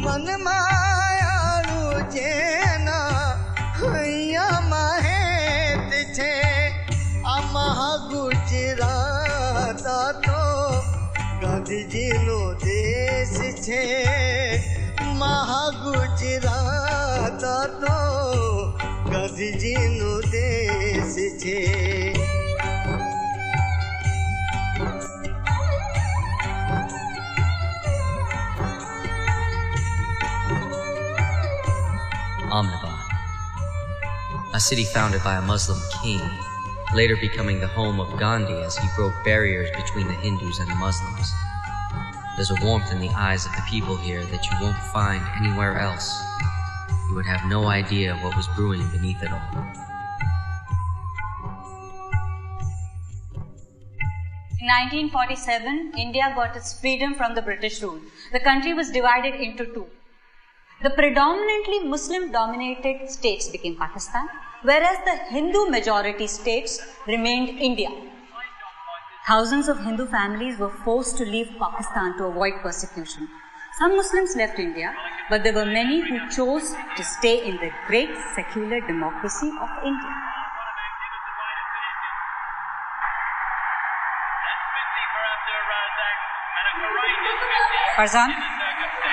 मन मायालू जेना हैया महेत छे अमहा गुजरात तो गांधीजीनो देश छे महा गुजरात तो गांधीजीनो देश छे Ahmedabad, a city founded by a Muslim king, later becoming the home of Gandhi as he broke barriers between the Hindus and the Muslims. There's a warmth in the eyes of the people here that you won't find anywhere else. You would have no idea what was brewing beneath it all. In 1947, India got its freedom from the British rule. The country was divided into two. The predominantly Muslim-dominated states became Pakistan, whereas the Hindu-majority states remained India. Thousands of Hindu families were forced to leave Pakistan to avoid persecution. Some Muslims left India, but there were many who chose to stay in the great secular democracy of India. Farzan,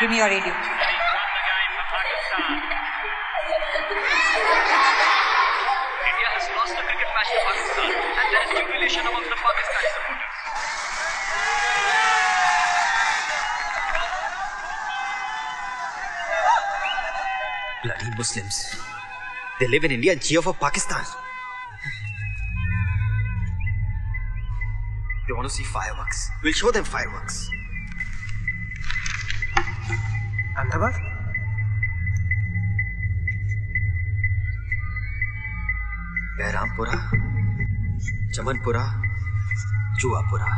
give me your radio. India has lost the cricket match to Pakistan, and there is jubilation among the Pakistani supporters. Bloody Muslims. They live in India and cheer for Pakistan. They want to see fireworks. We'll show them fireworks. Ahmedabad? Behrampura, Chamanpura, Juapura.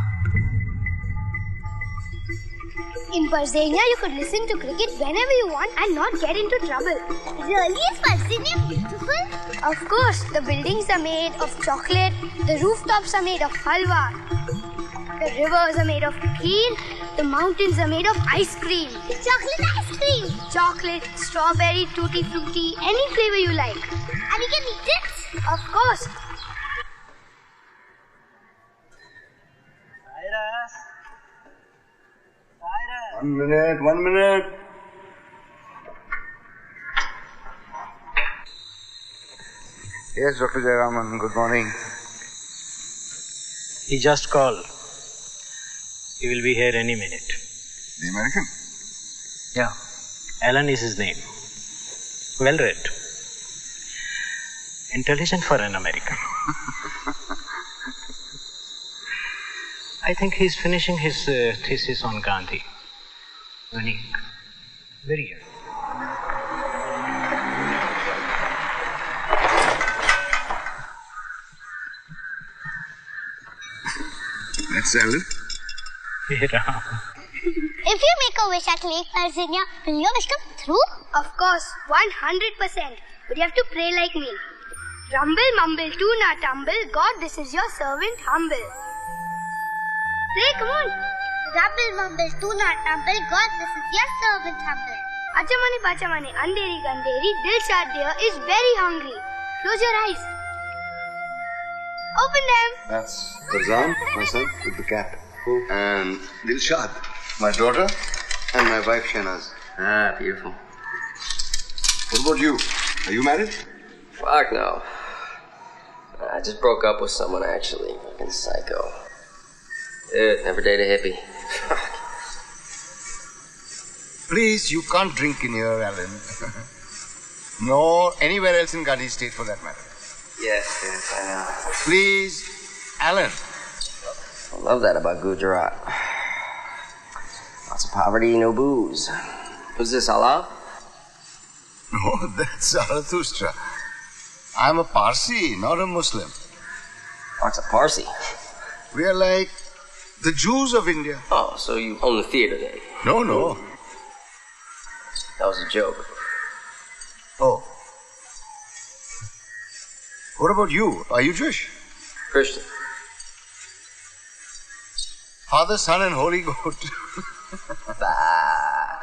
In Parzania, you could listen to cricket whenever you want and not get into trouble. Really? Is Parzania beautiful? Of course. The buildings are made of chocolate, the rooftops are made of halwa, the rivers are made of kheer, the mountains are made of ice cream. Chocolate ice cream? Chocolate, strawberry, tutti frutti, any flavor you like. And you can eat it? Of course. One minute. Yes, Dr. Jayaraman, good morning. He just called. He will be here any minute. The American? Yeah. Alan is his name. Well read. Intelligent for an American. I think he's finishing his thesis on Gandhi. Unique. Very young. That's Alan. Yeah. If you make a wish at Lake Parzania, will your wish come through? Of course, 100%. But you have to pray like me. Rumble, mumble, do not tumble. God, this is your servant humble. Pray, come on. Rumble, mumble, do not tumble. God, this is your servant humble. Achamani, pachamani, anderi, ganderi, Dilshad dear is very hungry. Close your eyes. Open them. That's Farzan, my son, with the cap. And Dilshad, my daughter, and my wife Shahnaz. Ah, beautiful. What about you? Are you married? Fuck no. I just broke up with someone, actually. Fucking psycho. Dude, never date a hippie. Please, you can't drink in here, Alan. Nor anywhere else in Gandhi State for that matter. Yes, I know. Please, Alan. I love that about Gujrat. Lots of poverty, no booze. Who's this, Allah? No, that's Zarathustra. I'm a Parsi, not a Muslim. What's a Parsi? We are like the Jews of India. Oh, so you own the theater then? No. That was a joke. Oh. What about you? Are you Jewish? Christian. Father, Son and Holy Goat. Bah.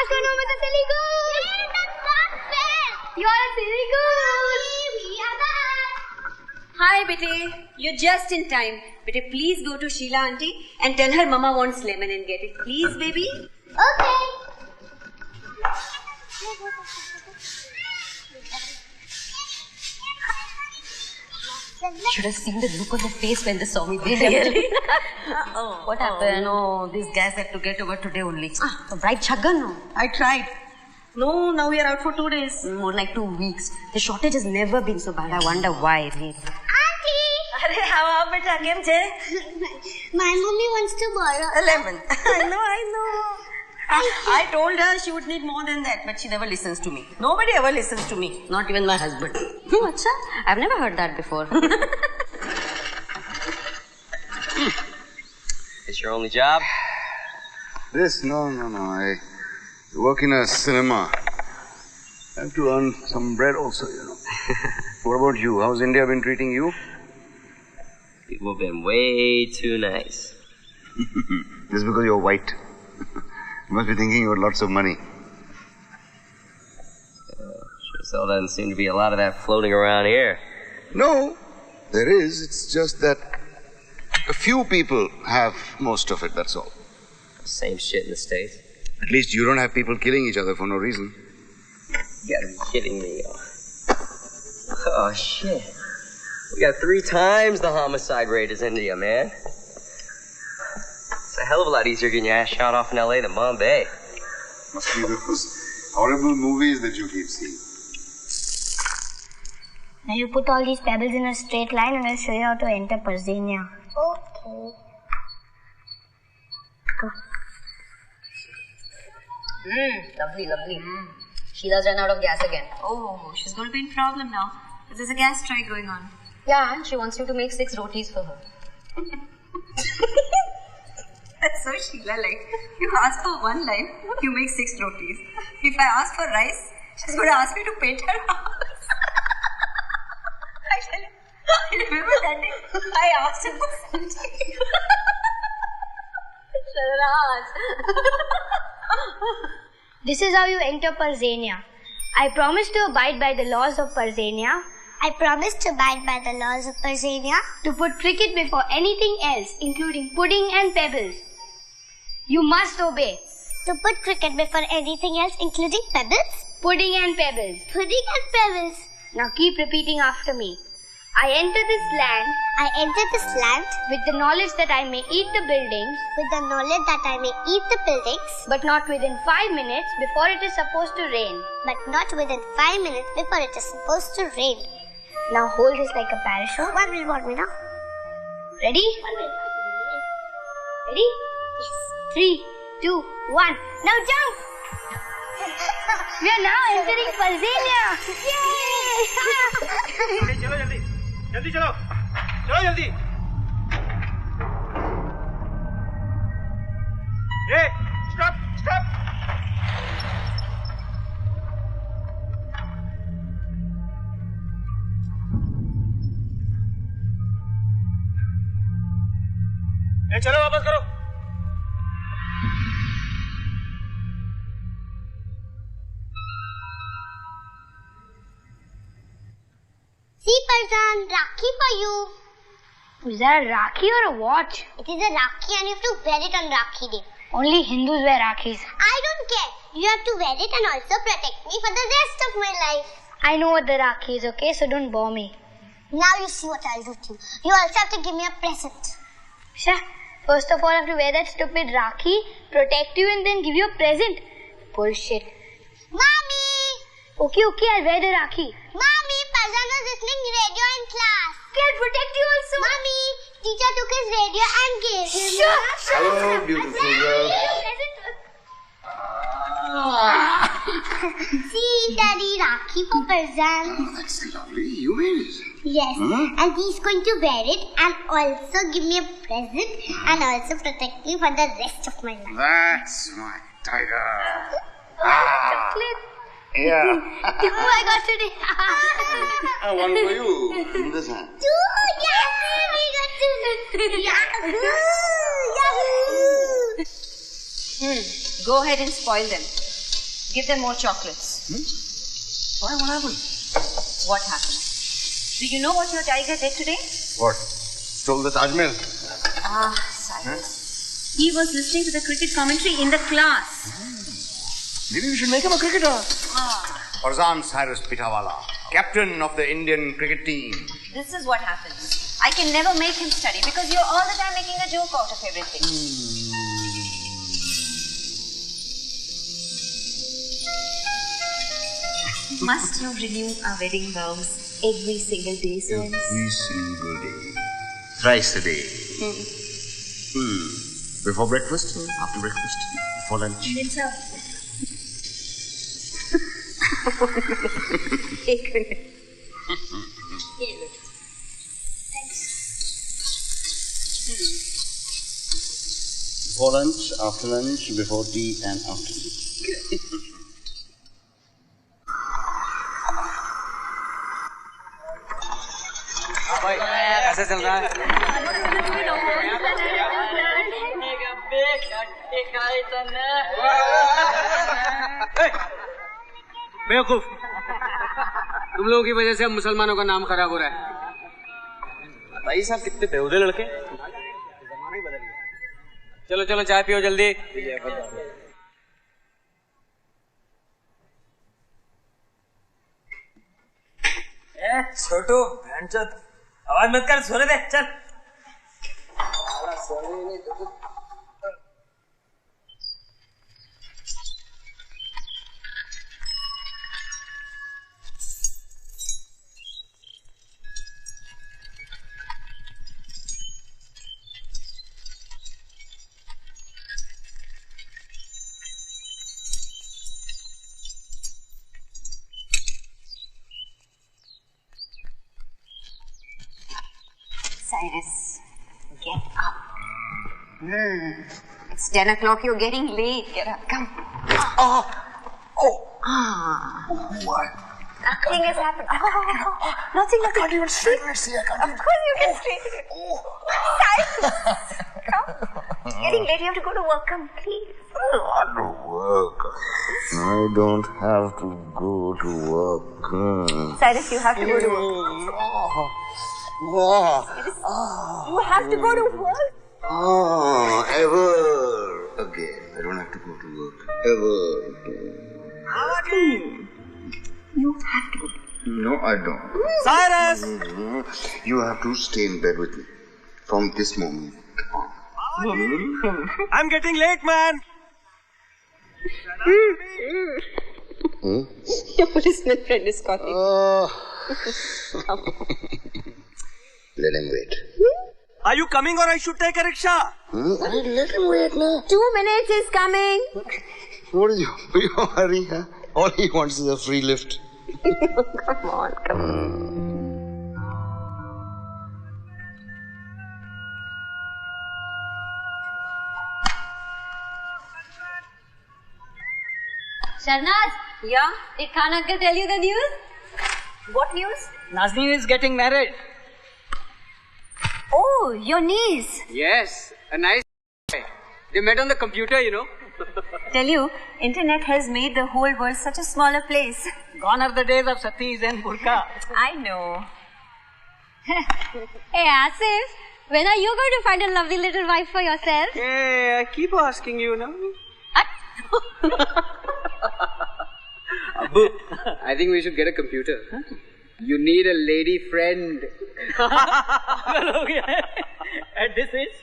karo, main to chali goose. That's not fair. You're a silly goose. We are back. Hi, Bete. You're just in time. Bete, please go to Sheila auntie and tell her Mama wants lemon and get it. Please, baby. Okay. Should have seen the look on their face when they saw me. Really? What happened? No, these guys had to get over today only. The bride chagga no. I tried. No, now we are out for 2 days. More like 2 weeks. The shortage has never been so bad. I wonder why. Really. Auntie! Arey, how are beta? Kem che? My mommy wants to borrow A lemon. I know. I told her she would need more than that, but she never listens to me. Nobody ever listens to me. Not even my husband. Acha? I've never heard that before. It's your only job? This? No. I work in a cinema. I have to earn some bread also, you know. What about you? How's India been treating you? People have been way too nice. This is because you're white. You must be thinking you have lots of money. Sure still doesn't seem to be a lot of that floating around here. No, there is. It's just that a few people have most of it, that's all. Same shit in the States. At least you don't have people killing each other for no reason. You gotta be kidding me. Oh, shit. We got 3 times the homicide rate as India, man. It's a hell of a lot easier getting your ass shot off in LA than Bombay. Must be those horrible movies that you keep seeing. Now you put all these pebbles in a straight line and I'll show you how to enter Parzania. Okay. Go. Lovely. Sheila's run out of gas again. Oh, she's going to be in problem now. There's a gas strike going on. Yeah, and she wants you to make 6 rotis for her. That's so Sheila-like. You ask for one line, you make 6 rotis. If I ask for rice, she's going to ask me to paint her house. I tell you, I remember that day I asked her for something. This is how you enter Parzania. I promise to abide by the laws of Parzania. I promise to abide by the laws of Parzania. To put cricket before anything else, including pudding and pebbles. You must obey. To put cricket before anything else, including pebbles? Pudding and pebbles. Pudding and pebbles. Now keep repeating after me. I enter this land. I enter this land. With the knowledge that I may eat the buildings. With the knowledge that I may eat the buildings. But not within 5 minutes before it is supposed to rain. But not within 5 minutes before it is supposed to rain. Now hold this like a parachute. 1 minute, 1 minute. Ready? 1 minute. Ready? Yes. 3, 2, 1. Now jump! We are now entering Parzania. Yay! जल्दी चलो जल्दी Hey, stop चलो वापस करो See, Parzan, Rakhi for you. Is that a Rakhi or a watch? It is a Rakhi and you have to wear it on Rakhi Day. Only Hindus wear Rakhis. I don't care. You have to wear it and also protect me for the rest of my life. I know what the Rakhi is, okay? So don't bore me. Now you see what I'll do to you. You also have to give me a present. Sure. First of all, I have to wear that stupid Rakhi, protect you and then give you a present. Bullshit. Mommy! Okay, I'll wear the Rakhi. Mommy, Parzan was listening radio in class. I'll protect you also. Mommy, teacher took his radio and gave him. Hello, beautiful girl. See, Daddy, Rakhi for Parzan. Oh, that's lovely. You made it. Yes, and he's going to wear it and also give me a present and also protect me for the rest of my life. That's my tiger. Chocolate. Yeah. Oh, I got today. One for you. In this hand. Two, Yahoo! We got two. Yahoo! Go ahead and spoil them. Give them more chocolates. Why? What happened? What happened? Do you know what your tiger did today? What? Stole the Taj Mahal? Cyrus. He was listening to the cricket commentary in the class. Maybe we should make him a cricketer. Parzan Cyrus Pitawala, captain of the Indian cricket team. This is what happens. I can never make him study because you're all the time making a joke out of everything. Must you renew our wedding vows every single day, Cyrus? Every single day. Thrice a day. Before breakfast, after breakfast, before lunch. It's एक minute ये लो thanks Before lunch, after lunch, before tea and after tea. कैसे चल रहा है? बेवकूफ, तुम लोगों की वजह से अब मुसलमानों का नाम खराब हो रहा है। भाई साहब कितने बेहुदे लड़के। जमाना ही बदल गया। चलो चलो चाय पियो जल्दी। छोटू भैंचोद आवाज मत कर, सोने दे चल। Cyrus, get up. It's 10 o'clock. You're getting late. Get up. Come. What? Nothing has happened. Nothing. I can't even straighten my see. I can't Of course you can straighten it. Cyrus, come. It's getting late. You have to go to work. Come, please. Not to work. I don't have to go to work. Cyrus, you have to go to work. You have to go to work. Ever again. I don't have to go to work. Ever again. You have to go. No, I don't. Cyrus! You have to stay in bed with me from this moment on. I'm getting late, man. Your policeman friend is calling. Let him wait. Are you coming or I should take a rickshaw? Let him wait now. 2 minutes is coming. What is your hurry, huh? All he wants is a free lift. Come on, come on. Sharnaz, Yeah? did Khan uncle tell you the news? What news? Nazneen is getting married. Oh, your niece. Yes, a nice. They met on the computer, you know. Tell you, internet has made the whole world such a smaller place. Gone are the days of satis and burqa. I know. Hey Asif, when are you going to find a lovely little wife for yourself? Hey, I keep asking you, no? Abu, I think we should get a computer. Huh? You need a lady friend. At this age,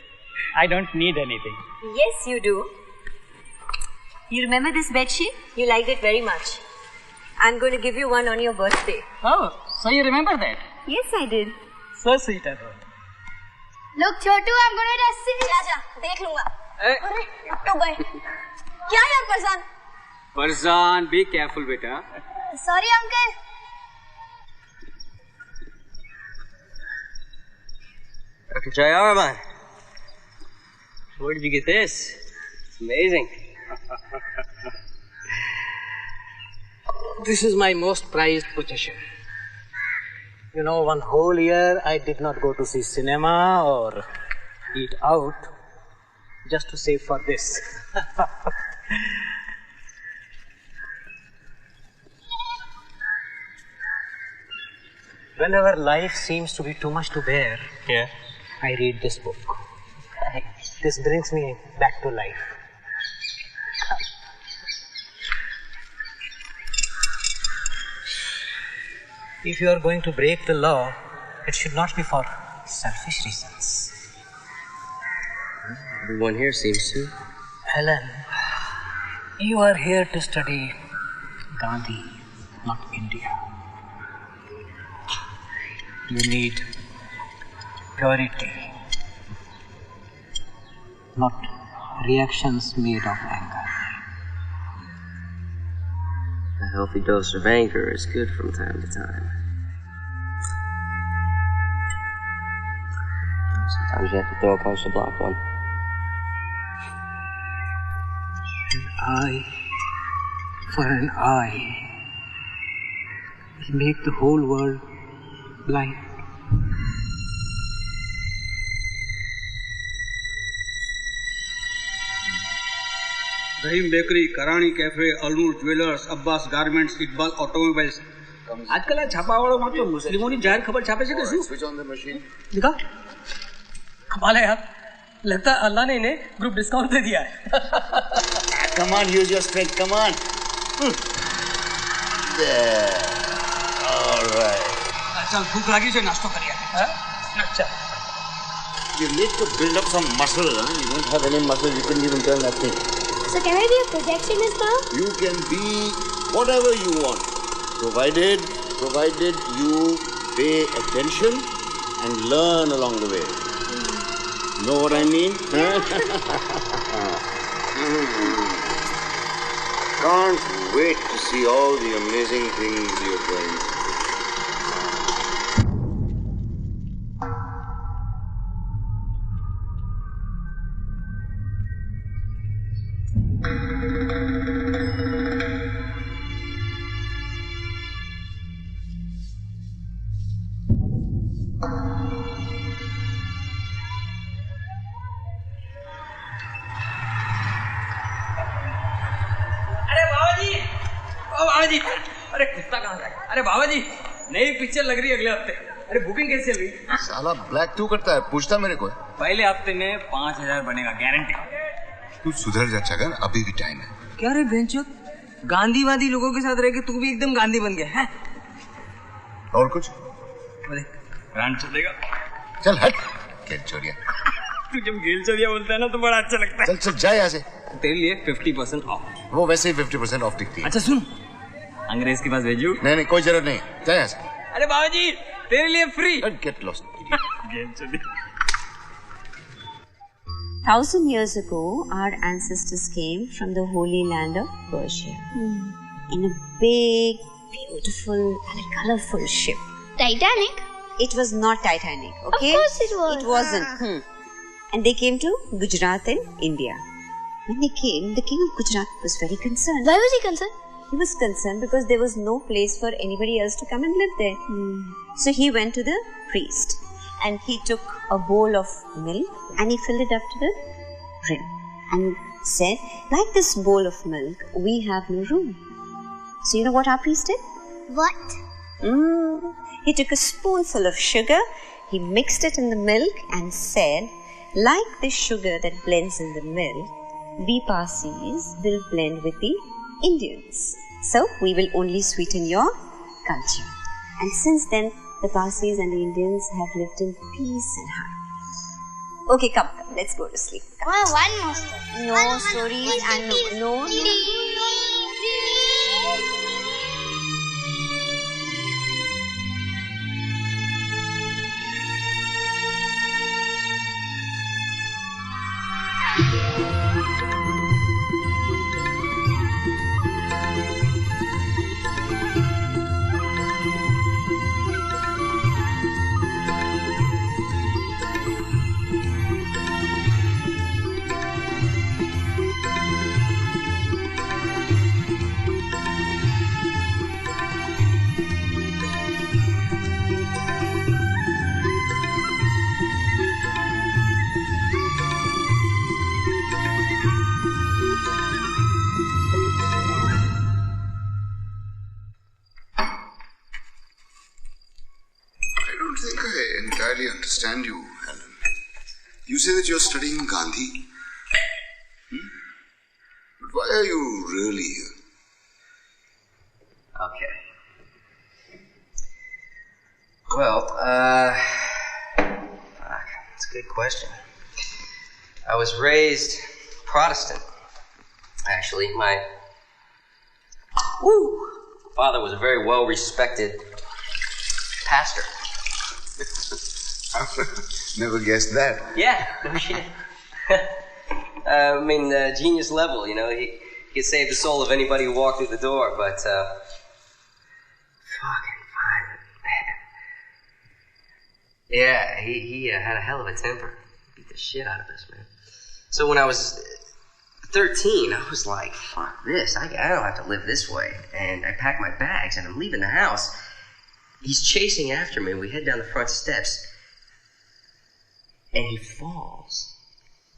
I don't need anything. Yes, you do. You remember this bedsheet? You liked it very much. I'm going to give you one on your birthday. Oh, so you remember that? Yes, I did. So sweet of her. Look, Chotu, I'm going to test it. जा, देख लूँगा. तो भाई, क्या यार परसान? Parzan, be careful, beta. Sorry, uncle. Dr. Jayaraman, where did you get this? It's amazing. This is my most prized possession. You know, one whole year I did not go to see cinema or eat out just to save for this. Whenever life seems to be too much to bear, I read this book. This brings me back to life. If you are going to break the law, it should not be for selfish reasons. Everyone here seems to. Helen, you are here to study Gandhi, not India. You need purity, not reactions made of anger. A healthy dose of anger is good from time to time. Sometimes you have to throw a punch to block one. An eye for an eye will make the whole world blind. Rahim bakery, Karani cafe, Alnoor jewellers, Abbas garments, Iqbal automobiles. આજકાલ આ છાપાવાળો માત્ર મુસ્લિમોની જાહેર ખબર છાપે છે કે શું? Switch on the machine. दिखा कमाल है यार. लगता है अल्लाह ने इन्हें ग्रुप डिस्काउंट दे दिया है. Come on, use your strength. Come on. There. All right. चल भूख लगी છે નાસ્તો કરીએ. अच्छा. You need to build up some muscle. Huh? You don't have any muscle. You couldn't even turn that thing. So can I be a projectionist now? You can be whatever you want, provided you pay attention and learn along the way. Know what I mean? Can't wait to see all the amazing things you're going to. अरे कुत्ता कहाँ जा गया? अरे बाबा जी, नई picture लग रही है अगले हफ्ते. अरे बुकिंग कैसे चल रही? साला ब्लैक क्यों करता है? पूछता मेरे को. पहले हफ्ते में 5,000 बनेगा, गारंटी. तू सुधर जा छगन, अभी भी टाइम है. क्या रे बेंचो, गांधीवादी लोगों के साथ रह के तू भी एकदम गांधी बन गया है? और कुछ? ब्रांड चलेगा. चल हट, खेल चोरिया. तू जब गेल चोरिया बोलता है ना तो बड़ा अच्छा लगता है. चल चल जा यहाँ से. तेरे लिए 50% ऑफ. वो वैसे ही 50% ऑफ दिखती है. अच्छा सुन, अंग्रेज के पास भेजू? नहीं नहीं, कोई जरूरत नहीं. जा यहाँ से. अरे बाबा जी, तेरे लिए free. Get lost. 1,000 years ago, our ancestors came from the holy land of Persia in a big, beautiful and colorful ship. Titanic? It was not Titanic, okay? Of course it was. It wasn't. And they came to Gujrat in India. When they came, the king of Gujrat was very concerned. Why was he concerned? He was concerned because there was no place for anybody else to come and live there. So he went to the priest and he took a bowl of milk and he filled it up to the rim and said, like this bowl of milk, we have no room. So you know what our priest did? What? He took a spoonful of sugar, he mixed it in the milk and said, like the sugar that blends in the milk, we Parsis will blend with the Indians. So we will only sweeten your culture. And since then, the Parsis and the Indians have lived in peace and harmony. Okay, come, let's go to sleep. One more story. No stories and no. that you're studying Gandhi. But why are you really here? Okay. Well, fuck, that's a good question. I was raised Protestant. Actually, my father was a very well-respected pastor. Never guessed that. Yeah, no shit. Genius level, you know. He could save the soul of anybody who walked through the door, but, fucking violent. Yeah, he had a hell of a temper. Beat the shit out of us, man. So when I was 13, I was like, fuck this. I don't have to live this way. And I packed my bags and I'm leaving the house. He's chasing after me. We head down the front steps. And he falls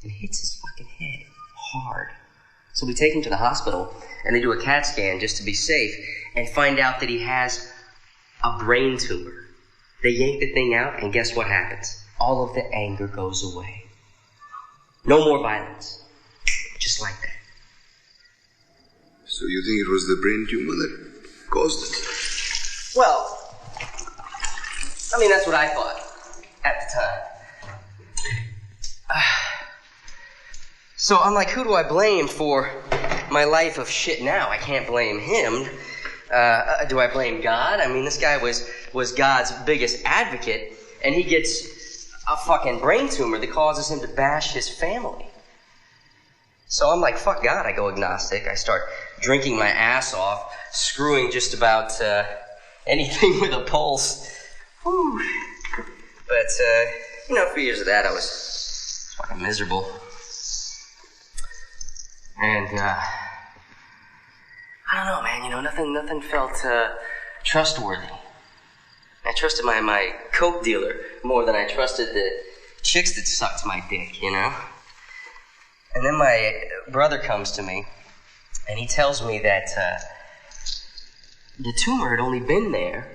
and hits his fucking head hard. So we take him to the hospital and they do a CAT scan just to be safe and find out that he has a brain tumor. They yank the thing out and guess what happens? All of the anger goes away. No more violence. Just like that. So you think it was the brain tumor that caused it? Well, that's what I thought at the time. So I'm like, who do I blame for my life of shit now? I can't blame him. Do I blame God? This guy was God's biggest advocate, and he gets a fucking brain tumor that causes him to bash his family. So I'm like, fuck God, I go agnostic. I start drinking my ass off, screwing just about anything with a pulse. Whew. But, a few years of that, I was fucking miserable. And, I don't know, man, nothing felt trustworthy. I trusted my coke dealer more than I trusted the chicks that sucked my dick, And then my brother comes to me, and he tells me that the tumor had only been there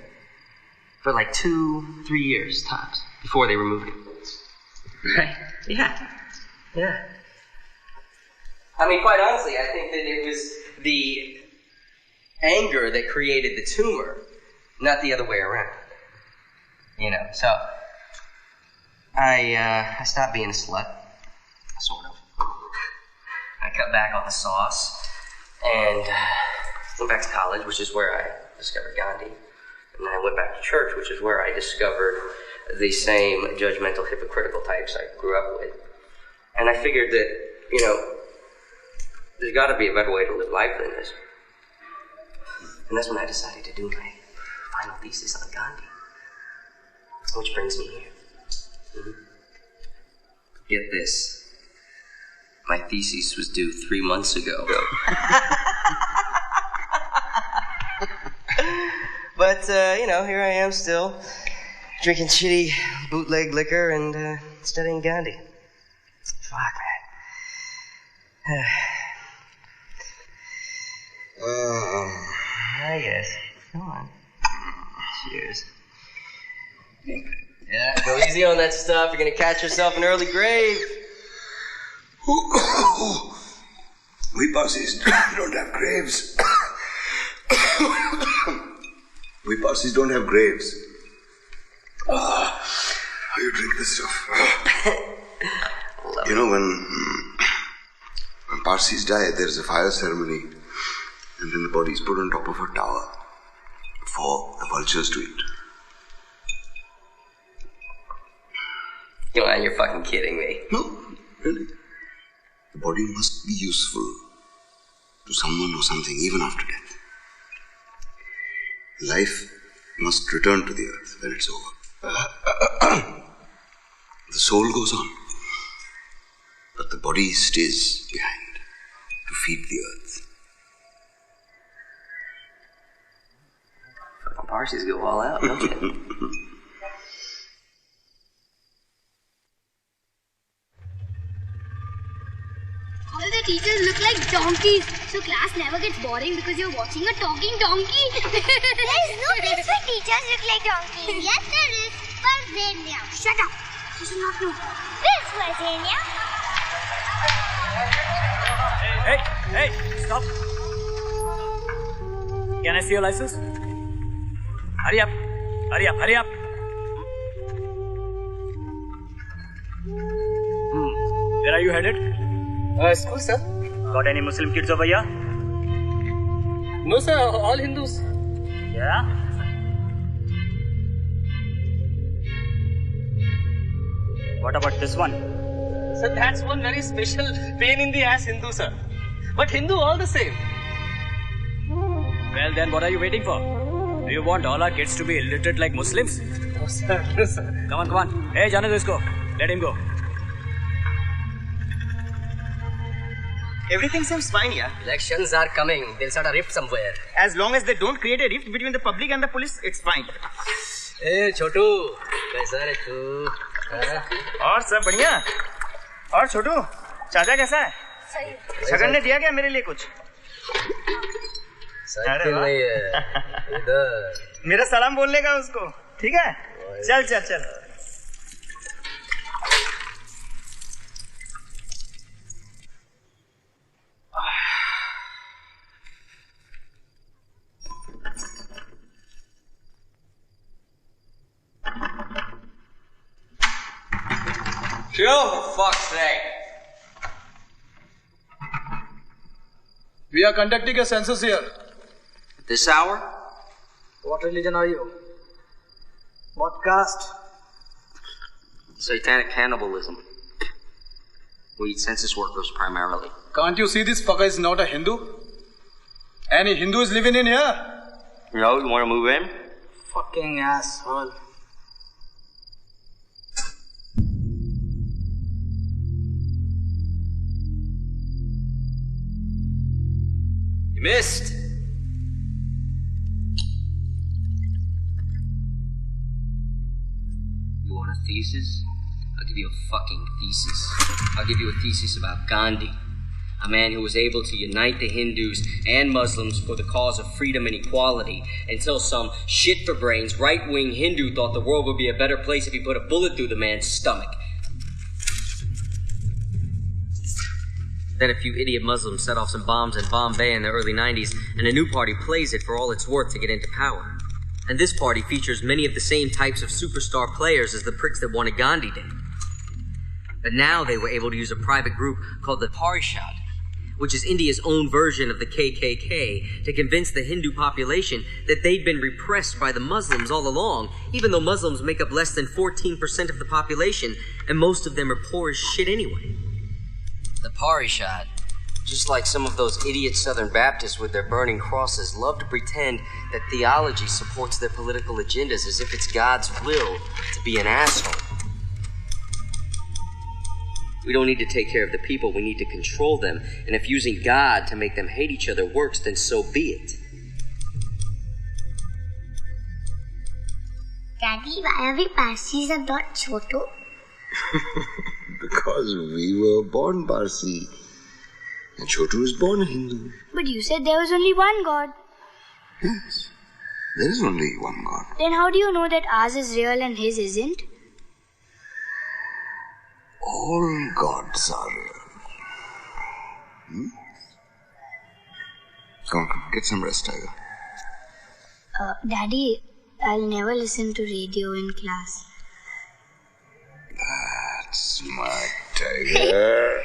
for like 2-3 years tops before they removed it. Right? Yeah. Quite honestly, I think that it was the anger that created the tumor, not the other way around. So I stopped being a slut, sort of. I cut back on the sauce and went back to college, which is where I discovered Gandhi. And then I went back to church, which is where I discovered the same judgmental, hypocritical types I grew up with. And I figured that, there's got to be a better way to live life than this. And that's when I decided to do my final thesis on Gandhi. Which brings me here. Get this. My thesis was due 3 months ago. But, here I am still, drinking shitty bootleg liquor and studying Gandhi. Fuck, man. I guess. Come on. Cheers. Yeah, go easy on that stuff. You're gonna catch yourself an early grave. We Parsis don't have graves. We Parsis don't have graves. You drink this stuff. When Parsis die, there's a fire ceremony, and then the body is put on top of a tower for the vultures to eat. You're fucking kidding me. No, really. The body must be useful to someone or something even after death. Life must return to the earth when it's over. The soul goes on, but the body stays behind to feed the earth. Fucking Parsis go all out, don't you? All the teachers look like donkeys, so class never gets boring because you're watching a talking donkey. There's no place where teachers look like donkeys. Yes, there is. Parzania. Shut up. You should not know. This Parzania. Hey, stop. Can I see your license? Hurry up. Where are you headed? School, sir. Got any Muslim kids over here? No, sir. All Hindus. Yeah? What about this one? Sir, that's one very special pain in the ass Hindu, sir. But Hindu all the same. Well, then what are you waiting for? Do you want all our kids to be illiterate like Muslims? No, sir. No, sir. Come on. Hey, jane do isko. Let him go. Everything seems fine, yeah. Elections are coming. They'll start a rift somewhere. As long as they don't create a rift between the public and the police, it's fine. Hey, Chotu. कैसा रे तू? और सब बढ़िया? और छोटू, चाचा कैसा है? सही. छगन ने दिया क्या मेरे लिए कुछ? साइकिल नहीं है. इधर. मेरा सलाम बोलने का उसको. ठीक है? चल. Chill, for fuck's sake. We are conducting a census here. This hour? What religion are you? What caste? Satanic cannibalism. We eat census workers primarily. Can't you see this fucker is not a Hindu? Any Hindus living in here? No, you want to move in? Fucking asshole. You missed. You want a thesis? I'll give you a fucking thesis. I'll give you a thesis about Gandhi, a man who was able to unite the Hindus and Muslims for the cause of freedom and equality until some shit-for-brains right-wing Hindu thought the world would be a better place if he put a bullet through the man's stomach. Then a few idiot Muslims set off some bombs in Bombay in the early 90s, and a new party plays it for all it's worth to get into power. And this party features many of the same types of superstar players as the pricks that wanted Gandhi did. But now they were able to use a private group called the Parishad, which is India's own version of the KKK, to convince the Hindu population that they'd been repressed by the Muslims all along, even though Muslims make up less than 14% of the population, and most of them are poor as shit anyway. The Parishad, just like some of those idiot Southern Baptists with their burning crosses, love to pretend that theology supports their political agendas as if it's God's will to be an asshole. We don't need to take care of the people, we need to control them, and if using God to make them hate each other works, then so be it. Daddy, why are we Parsis and not Chotu? Because we were born Parsi. And Chotu was born a Hindu. But you said there was only one God. Yes. There is only one God. Then how do you know that ours is real and his isn't? All gods are real. Come, get some rest, Tiger. Daddy, I'll never listen to radio in class. That's my Tiger.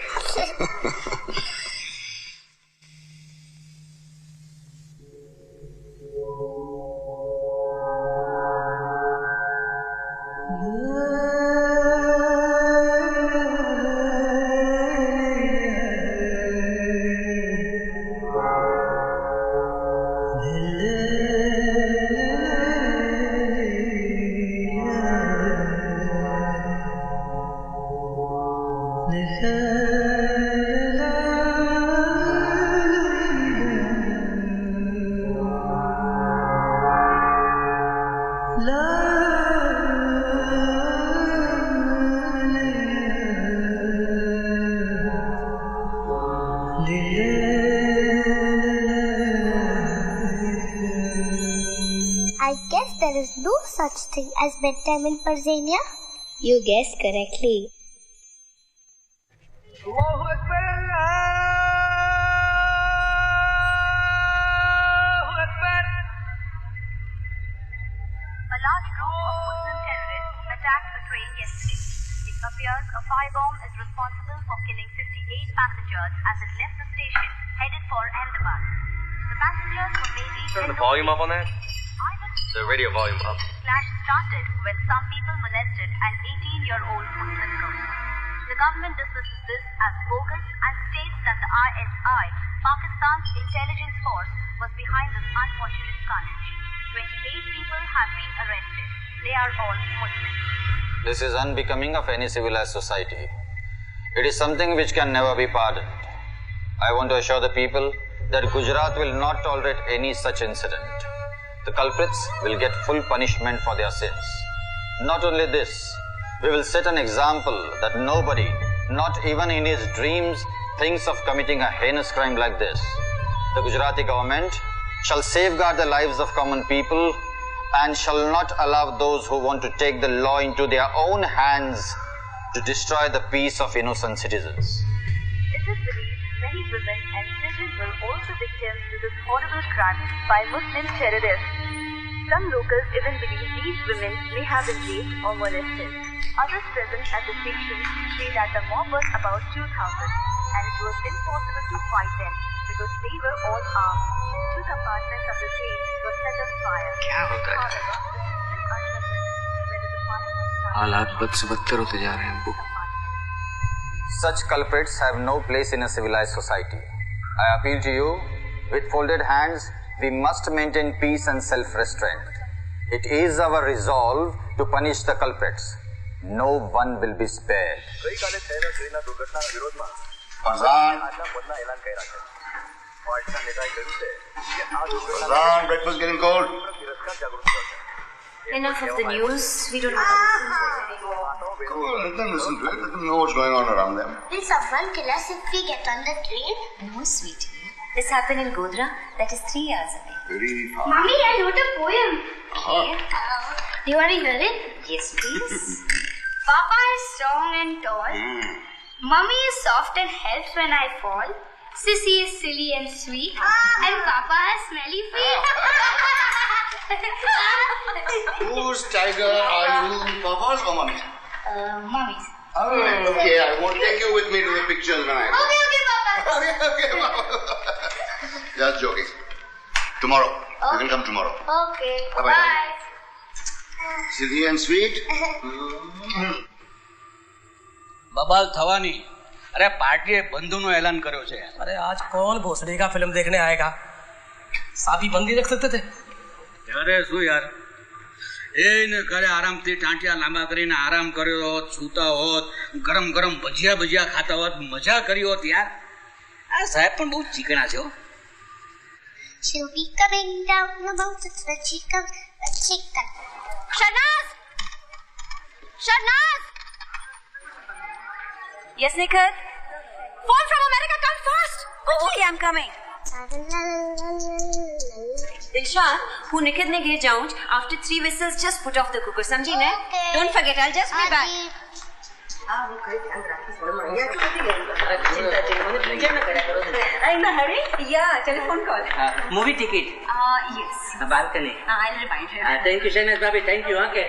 I guess there is no such thing as bedtime in Parzania. You guessed correctly. firebomb is responsible for killing 58 passengers as it left the station headed for Ahmedabad. The passengers were mainly Turn the volume up on that. The radio volume up. Clash started when some people molested an 18-year-old Muslim girl. The government dismisses this as bogus and states that the ISI, Pakistan's intelligence force, was behind this unfortunate carnage. 28 people have been arrested. They are all Muslims. This is unbecoming of any civilized society. It is something which can never be pardoned. I want to assure the people that Gujrat will not tolerate any such incident. The culprits will get full punishment for their sins. Not only this, we will set an example that nobody, not even in his dreams, thinks of committing a heinous crime like this. The Gujarati government shall safeguard the lives of common people and shall not allow those who want to take the law into their own hands to destroy the peace of innocent citizens. It is believed many women and children were also victims to this horrible crime by Muslim terrorists. Some locals even believe these women may have been raped or molested. Others present at the station say that the mob was about 2,000 and it was impossible to fight them because they were all armed. Two compartments of the train were set on fire. However, it is still uncertain whether the fire was started. हालात बद से बदतर होते जा रहे हैं अब्बू. Such culprits have no place in a civilized society. I appeal to you, with folded hands, we must maintain peace and self-restraint. It is our resolve to punish the culprits. No one will be spared. Parzan, breakfast getting cold. Enough of the news. We don't have to listen to it anymore. Cool, let them listen to it. Let them know what's going on around them. Will someone kill us if we get on the train? No, sweetie. This happened in Gujrat. That is 3 hours away. Very far. Mommy, I wrote a poem. Okay. Do you want to hear it? Yes, please. Papa is strong and tall. Mummy is soft and helps when I fall. Sissy is silly and sweet. And Papa has smelly feet. Whose tiger are you, Papa's or Mummy's? Mummy's. Alright, okay, I won't take you with me to the pictures when I go. Okay, Papa. Okay, Papa. Just joking. Tomorrow. You can come tomorrow. Okay. Bye-bye. Bye. Silly and sweet. બબાલ થવાની. અરે પાર્ટીએ બંધુનો એલાન કર્યો છે. अरे आज कौन भोसड़ी का फिल्म देखने आएगा? साथी बंदी रख सकते थे. અરે શું યાર, એને ઘરે આરામથી ટાંટિયા લાંબા કરીને આરામ કર્યો હોત, સૂતા હોત, ગરમ ગરમ ભજીયા ભજીયા ખાતા હોત, મજા કરી હોત યાર. આ સાહેબ પણ બહુ ચીકણા છે હો. She'll be coming down the mountains when she comes. Shahnaz! Shahnaz! Yes, Nikhil? Phone from America, come fast! Oh, okay, I'm coming. Dilshan, who Nikhil ne ghir jaunch, after 3 whistles, just put off the cooker, samjhi ne? Okay. Don't forget, I'll just be back. In a hurry? Yeah, telephone call. Movie ticket. Yes. Balcony. I'll remind her. Thank you, Shahnaz Bhabhi. Thank you. Okay.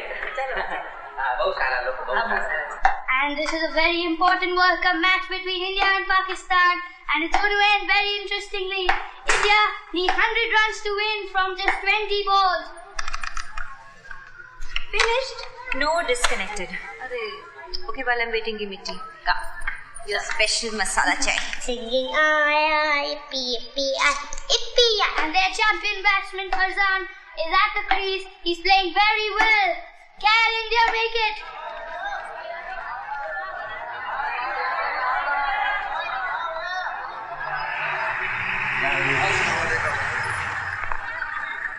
And this is a very important World Cup match between India and Pakistan. And it's going to end very interestingly. India need 100 runs to win from just 20 balls. Finished? No, disconnected. Okay, while I'm waiting, give me tea. Come. Your special masala chai. Singing yippee yippee yippee. And their champion batsman Parzan is at the crease. He's playing very well. Can India make it?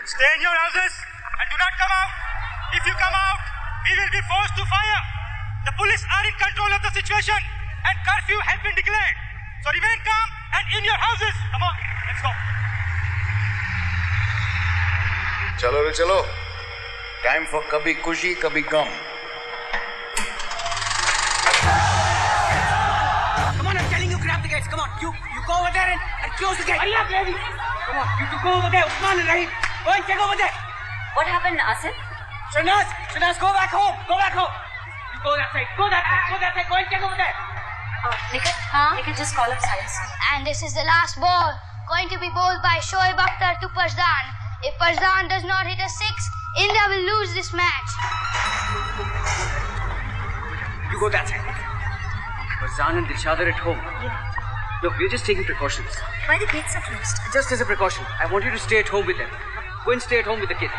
Stay in your houses and do not come out. If you come out, we will be forced to fire. The police are in control of the situation and curfew has been declared. So remain calm and in your houses. Come on, let's go. चलो रे चलो. Time for कभी खुशी कभी गम. Come on, I'm telling you, grab the gates. Come on, you go over there and close the gate. Hurry up, ladies. Come on, you two go over there. Usman and Rahim, go and check over there. What happened, Asim? Shahnaz, go back home. Go back home. Go that side. Go that side. Go that side. Go and check over there. Nikhil, just call up science. And this is the last ball, going to be bowled by Shoaib Akhtar to Parzan. If Parzan does not hit a 6, India will lose this match. You go that side. Parzan and Dilshad are at home. Yeah. Look, we're just taking precautions. Why the gates are closed? Just as a precaution. I want you to stay at home with them. Go and stay at home with the kid.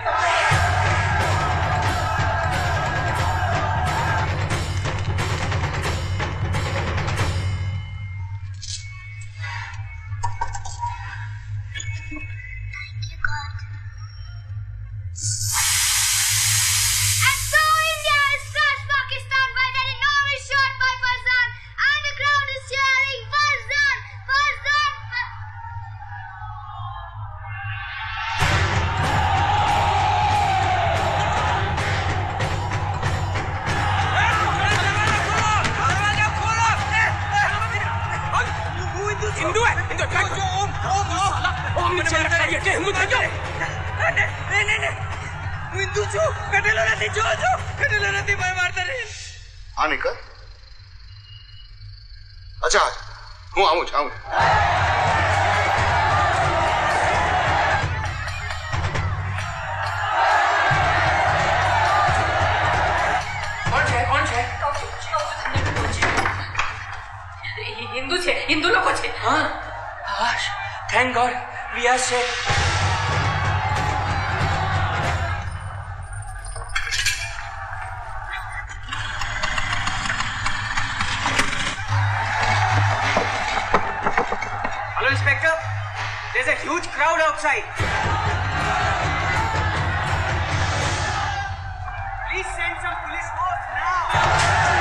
हाँ निकल अच्छा हूँ आऊँ हिंदू लोगों छे हाँ thank God we are safe Hello, Inspector. There's a huge crowd outside. Please send some police force now.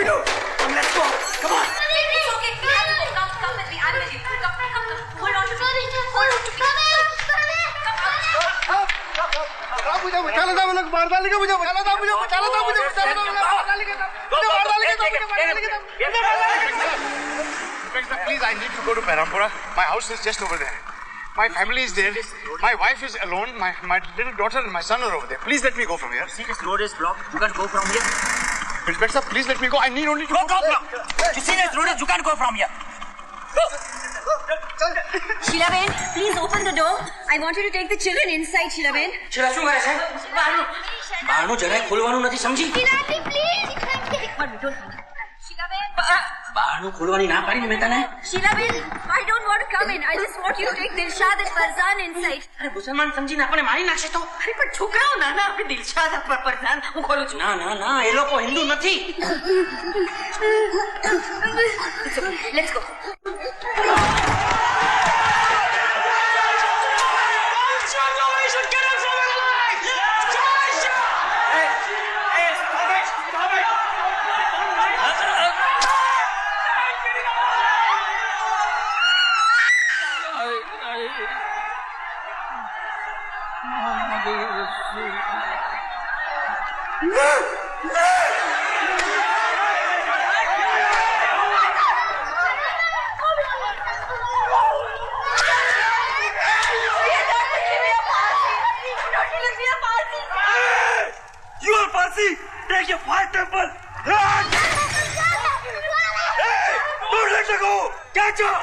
चलो Inspector, please, I need to go to Parampura. My house is just over there. My family is there. My wife is alone. My little daughter and my son are over there. Please let me go from here. See, this road is blocked. You can't go from here. Inspector, please let me go. I need only to go. You see, this road is, you can't go from here. Go. Sheila Ben, please open the door. I want you to take the children inside, Sheila Ben. Sheila, શું કરે છે? બહારનું જરાય ખોલવાનું નથી સમજી? Sheila, please. What we told you. Sheila Ben. બહારનું ખોલવાની ના પાડીને મેં તને. Sheila Ben, I don't want to come in. I just want you to take Dilshad and Farzan inside. અરે મુસલમાન સમજીને આપણને મારી નાખશે તો. અરે પણ છોકરાઓ નાના આપણે દિલશાદ ફરજાન હું ખોલું છું. ના ના ના એ લોકો હિન્દુ નથી. Let's go. You are Parsi! Take your fire temple! Hey! Don't let her go! Catch her!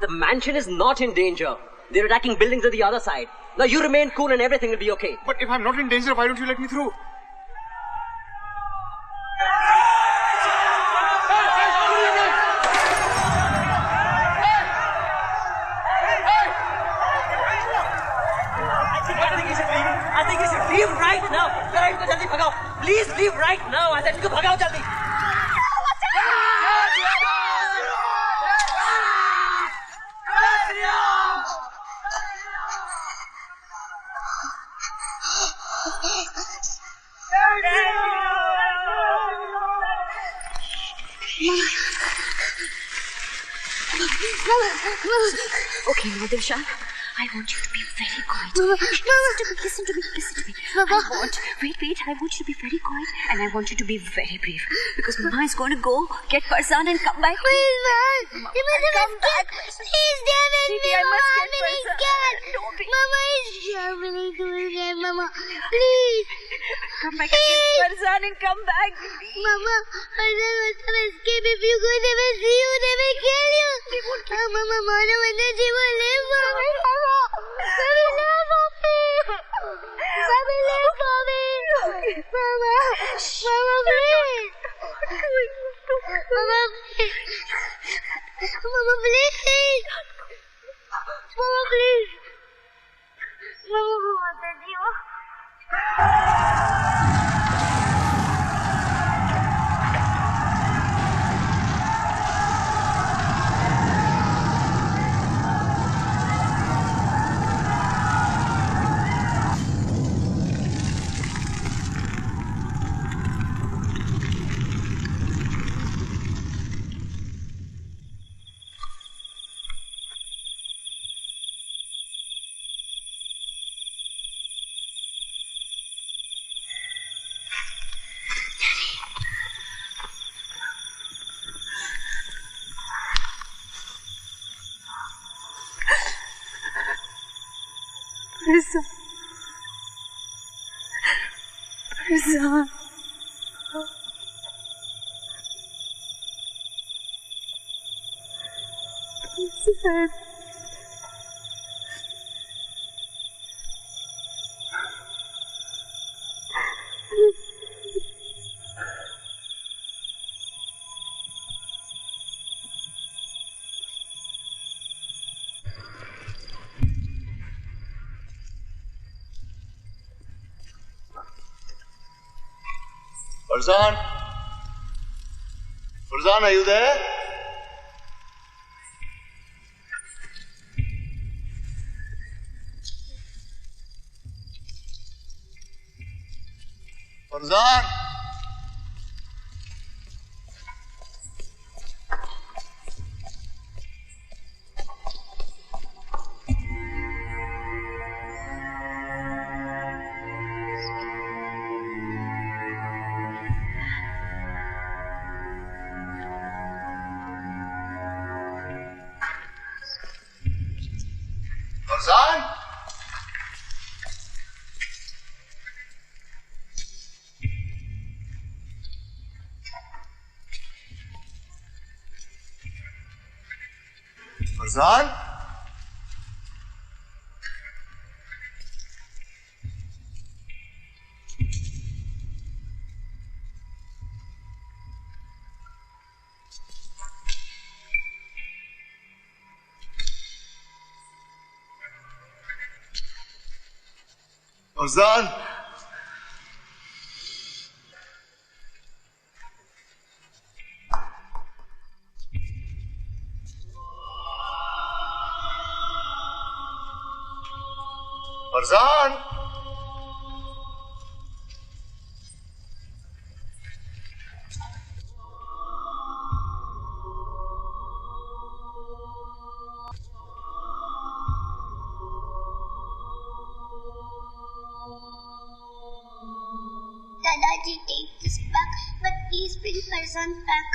The mansion is not in danger. They're attacking buildings on the other side. Now you remain cool and everything will be okay. But if I'm not in danger, why don't you let me through? I think you should leave right now. Please leave right now. I said you bhagao jaldi. Okay, now Dilshad, I want you to be very quiet. Listen to me. Mama. Wait. I want you to be very quiet and I want you to be very brave. Because Mama is going to go get Parzan and come back. Please, Mama. Come back. Please, David. Baby, I must get Parzan. Don't be. Mama is traveling to again, Mama. Please. Come back and get Parzan and come back. Mama, Parzan must have escaped. If you go, they will see you. They will kill you. Mama, Mona, when she will live, Mama. Baby, live for me. Baby, live for me. Mama, Mama, please. Mama, please. Mama, please. Mama, please. Mama, what did you? Parzan. Parzan? Parzan, are you there? Parzan? Parzan? Parzan? Parzan? Parzan? Dadaji, take this back, but please bring Parzan back.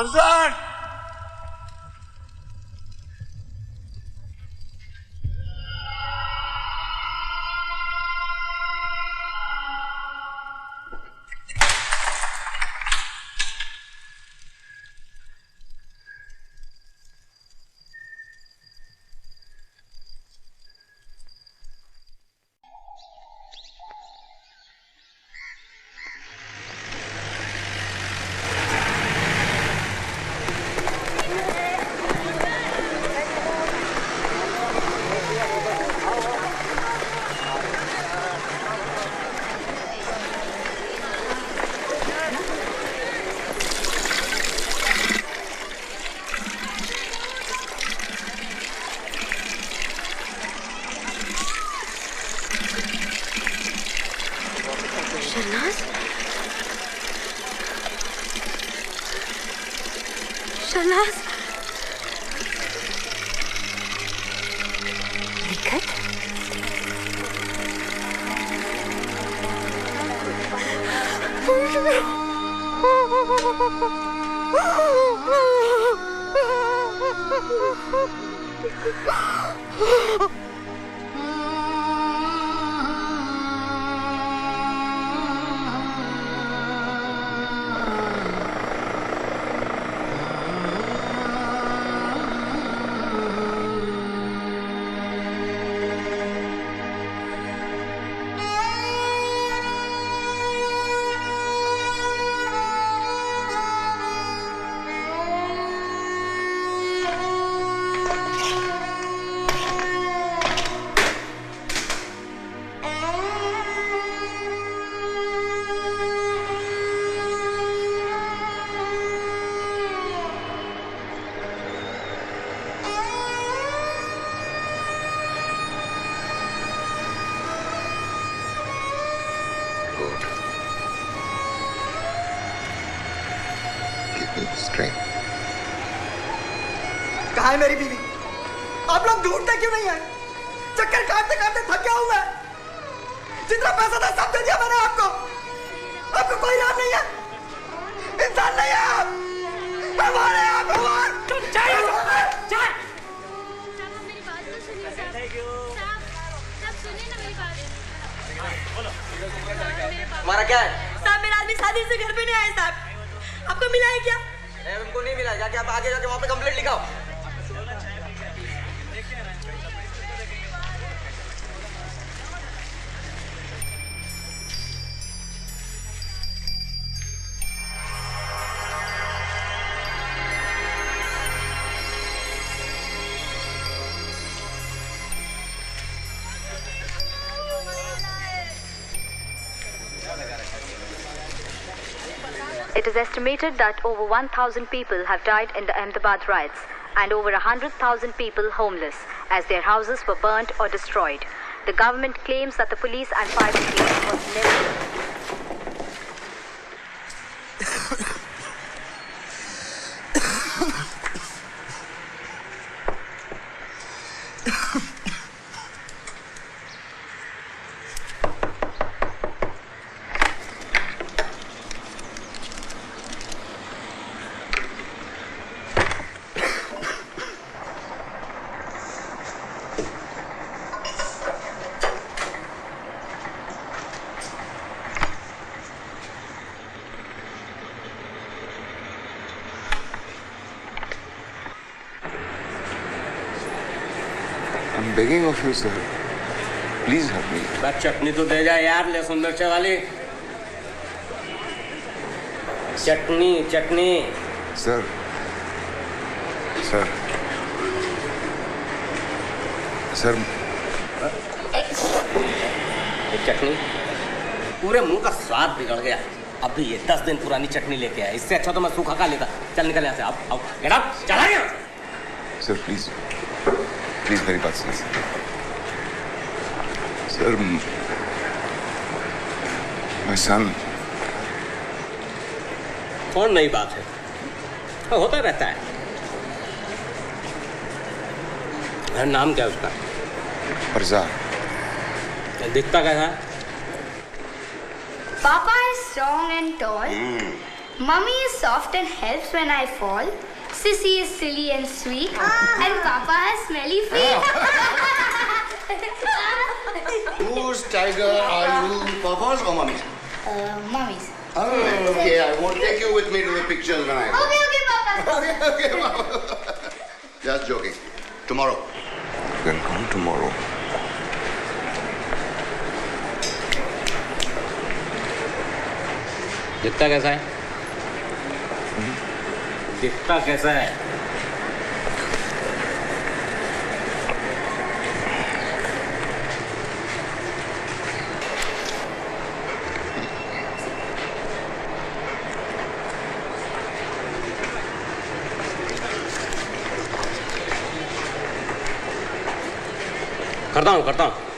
Farzan! कहाँ है मेरी बीवी? आप लोग ढूंढते क्यों नहीं है? चक्कर काटते काटते थक गया हूं मैं। जितना पैसा था सब दे दिया मैंने आपको। आपको कोई राम नहीं है, इंसान नहीं है आप। भगवान है आप, भगवान। हमारा क्या है? साहब मेरा आदमी शादी से घर पे नहीं आया साहब। आपको मिला है क्या? उनको नहीं मिला। जाके आप आगे जाके वहाँ पे complaint लिखाओ। It is estimated that over 1,000 people have died in the Ahmedabad riots and over 100,000 people homeless as their houses were burnt or destroyed. The government claims that the police and fire brigade was never... I'm begging of you, sir. Please help me. बस चटनी तो दे जा यार, ले सुंदर से वाली चटनी चटनी। Sir sir sir चटनी पूरे मुंह का स्वाद बिगड़ गया। अभी ये 10 दिन पुरानी चटनी लेके आया, इससे अच्छा तो मैं सूखा खा लेता। चल निकल यहाँ से, आओ गेट आउट, चला गया। सर प्लीज प्लीज मेरी बात सुनिए सर। My son. कौन नई बात है, तो होता रहता है। नाम क्या है उसका? परजा। दिखता कैसा है? Papa is strong and tall. Mummy is soft and helps when I fall. Sissy is silly and sweet. And Papa has smelly feet. Whose tiger are you, Papa's or Mummy's? Mummy's. Okay, I won't take you with me to the pictures when I go. Okay, Papa. Okay, Papa. Just joking. Tomorrow. Then come tomorrow. दिखता कैसा है? दिखता कैसा है? करता हूँ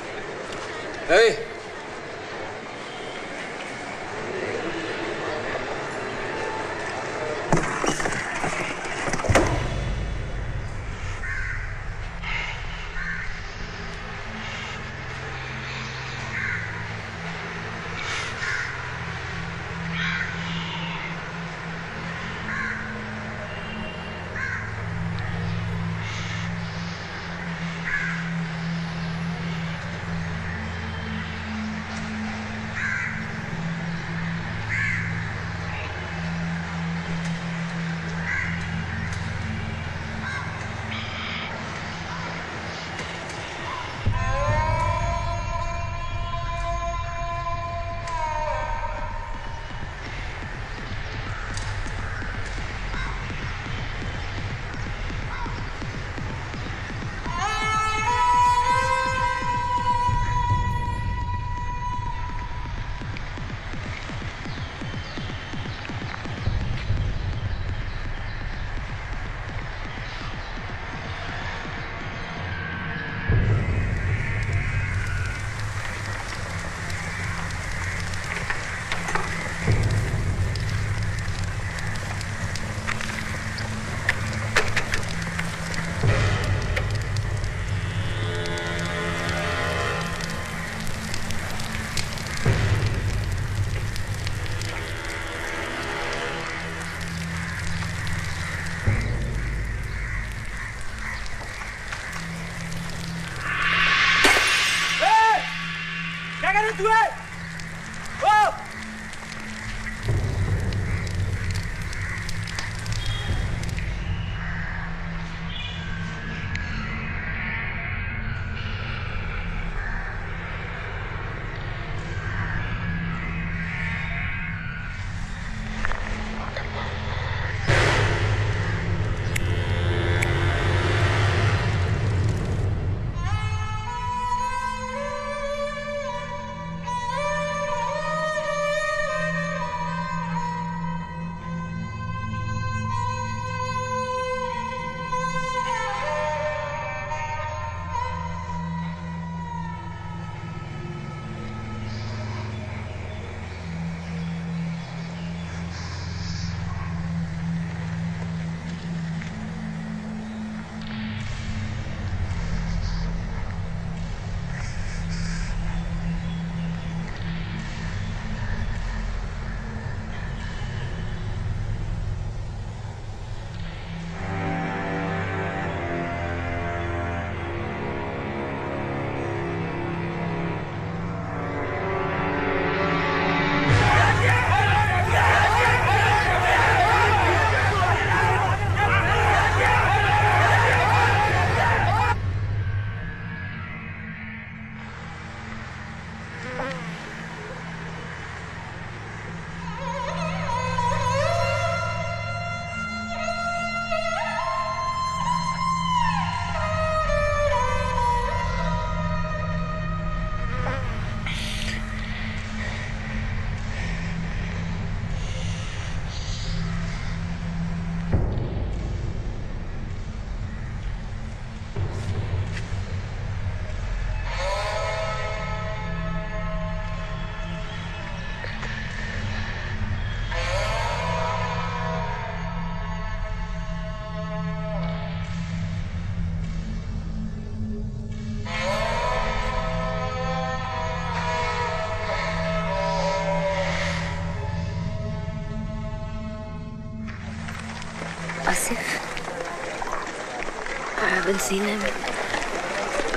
haven't seen him.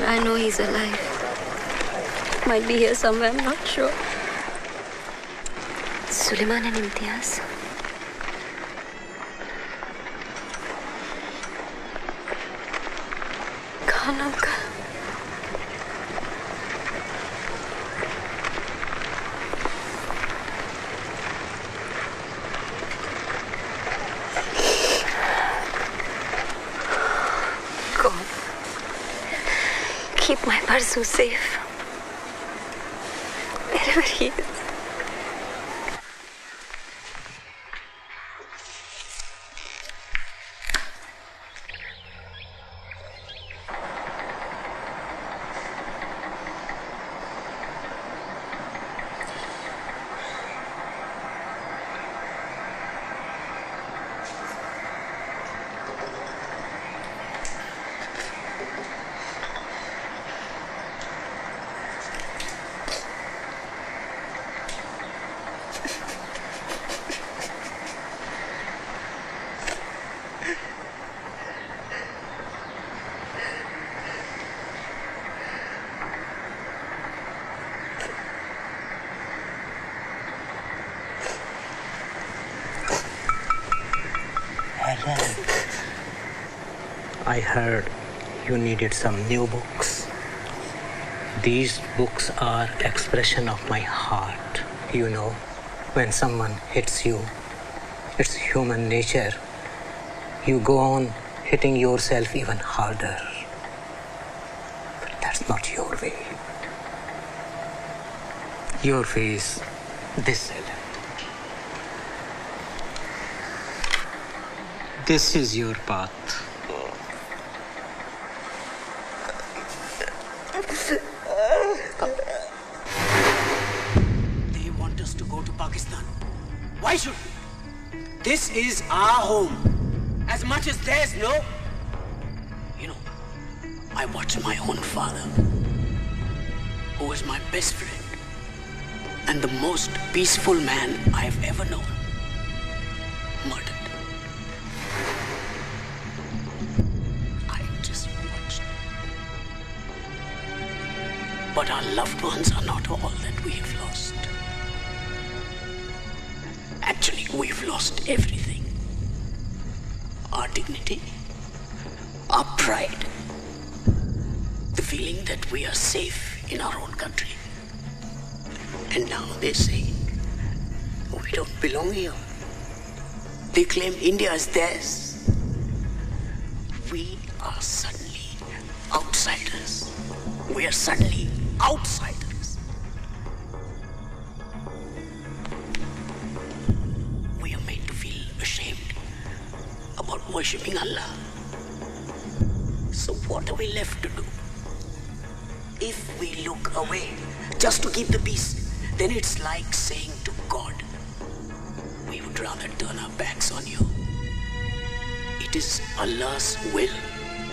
I know he's alive. Might be here somewhere, I'm not sure. Suleiman and Imtiaz. Khan uncle. God, keep my Parzu safe. Wherever he is. I heard you needed some new books. These books are expression of my heart. You know, when someone hits you, it's human nature. You go on hitting yourself even harder. But that's not your way. Your way is this, Ellen. This is your path. They want us to go to Pakistan. Why should we? This is our home. As much as theirs, no? You know, I watched my own father, who was my best friend and the most peaceful man I've ever known, murdered. But our loved ones are not all that we have lost. Actually, we've lost everything. Our dignity, our pride, the feeling that we are safe in our own country. And now they say, we don't belong here. They claim India is theirs. We are suddenly outsiders. We are suddenly outsiders. We are made to feel ashamed about worshipping Allah. So what are we left to do? If we look away just to keep the peace, then it's like saying to God, we would rather turn our backs on you. It is Allah's will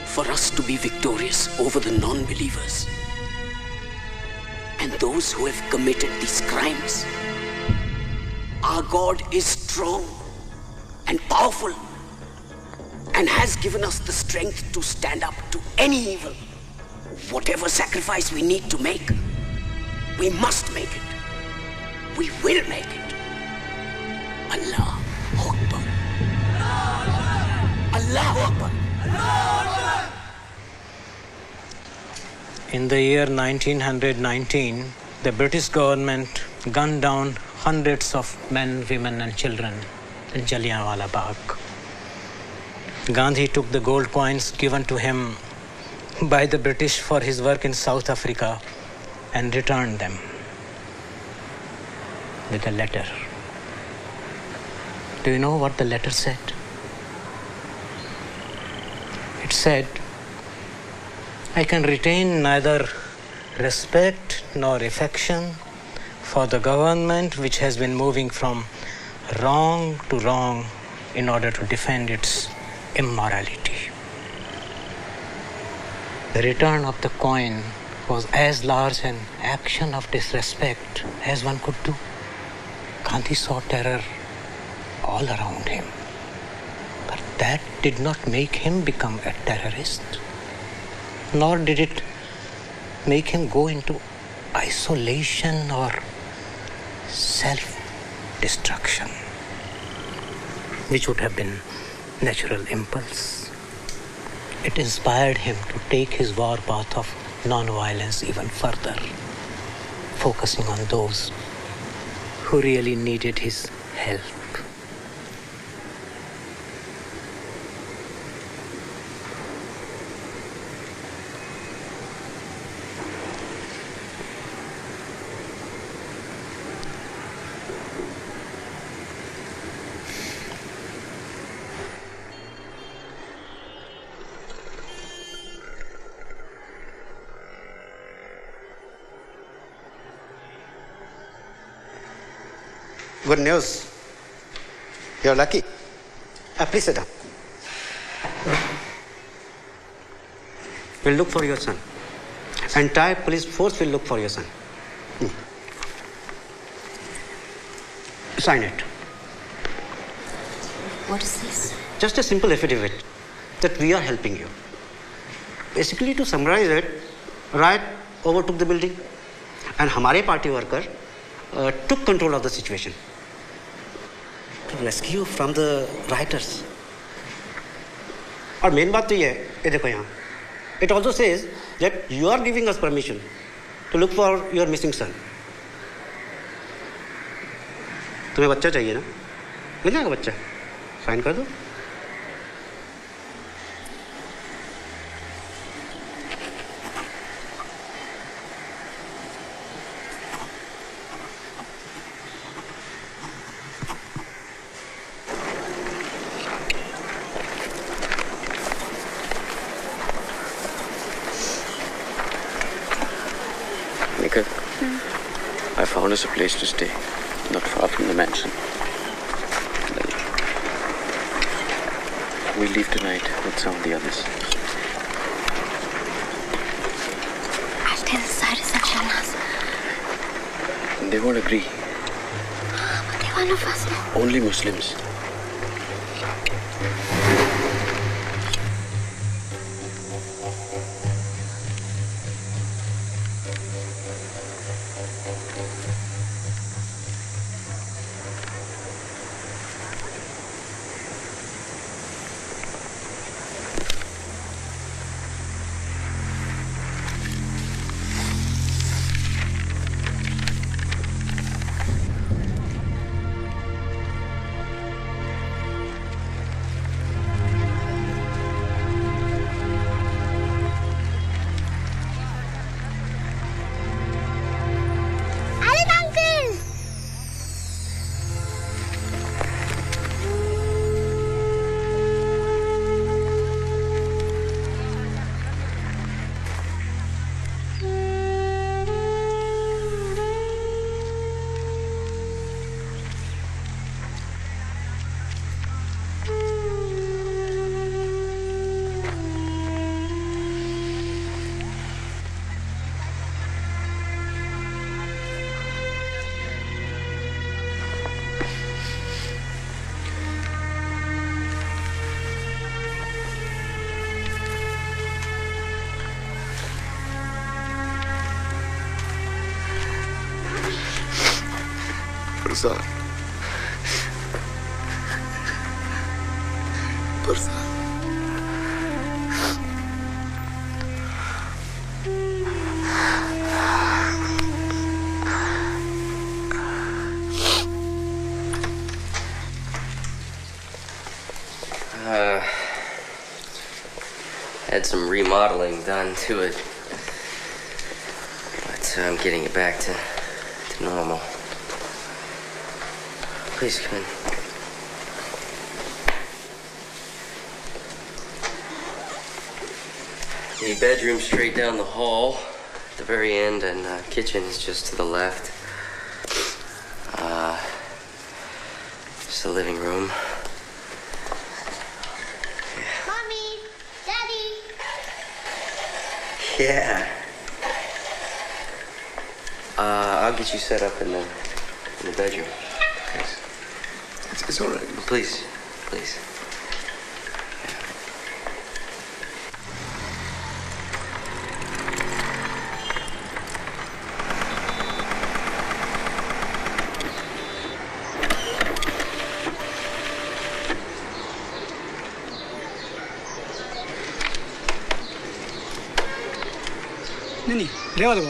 for us to be victorious over the non-believers. And those who have committed these crimes. Our God is strong and powerful and has given us the strength to stand up to any evil. Whatever sacrifice we need to make, we must make it. We will make it. Allah Akbar. Allah Akbar. In the year 1919, the British government gunned down hundreds of men, women and children in Jallianwala Bagh. Gandhi took the gold coins given to him by the British for his work in South Africa and returned them with a letter. Do you know what the letter said? It said, I can retain neither respect nor affection for the government which has been moving from wrong to wrong in order to defend its immorality. The return of the coin was as large an action of disrespect as one could do. Gandhi saw terror all around him, but that did not make him become a terrorist. nor did it make him go into isolation or self-destruction, which would have been natural impulse. It inspired him to take his war path of non-violence even further, focusing on those who really needed his help. Good news. You're lucky. Please sit down. We'll look for your son. Entire police force will look for your son. Sign it. What is this? Just a simple affidavit that we are helping you. Basically, to summarize it, riot overtook the building and हमारे party worker took control of the situation to rescue from the rioters. और main बात तो ये है, ये देखो यहाँ. It also says that you are giving us permission to look for your missing son. तुम्हें बच्चा चाहिए ना? मिल जाएगा बच्चा. साइन कर दो. I found us a place to stay, not far from the mansion. We leave tonight with some of the others. I'll stay in the side reception, Nas. They won't agree. But they're one of us, no? Only Muslims. Parzan. Parzan. Had some remodeling done to it, but I'm getting it back to normal. Please come in. The bedroom's straight down the hall at the very end, and kitchen is just to the left. Just the living room. Mommy, Daddy. Yeah. I'll get you set up in the bedroom. It's all right. Please, please. नहीं रेवा दो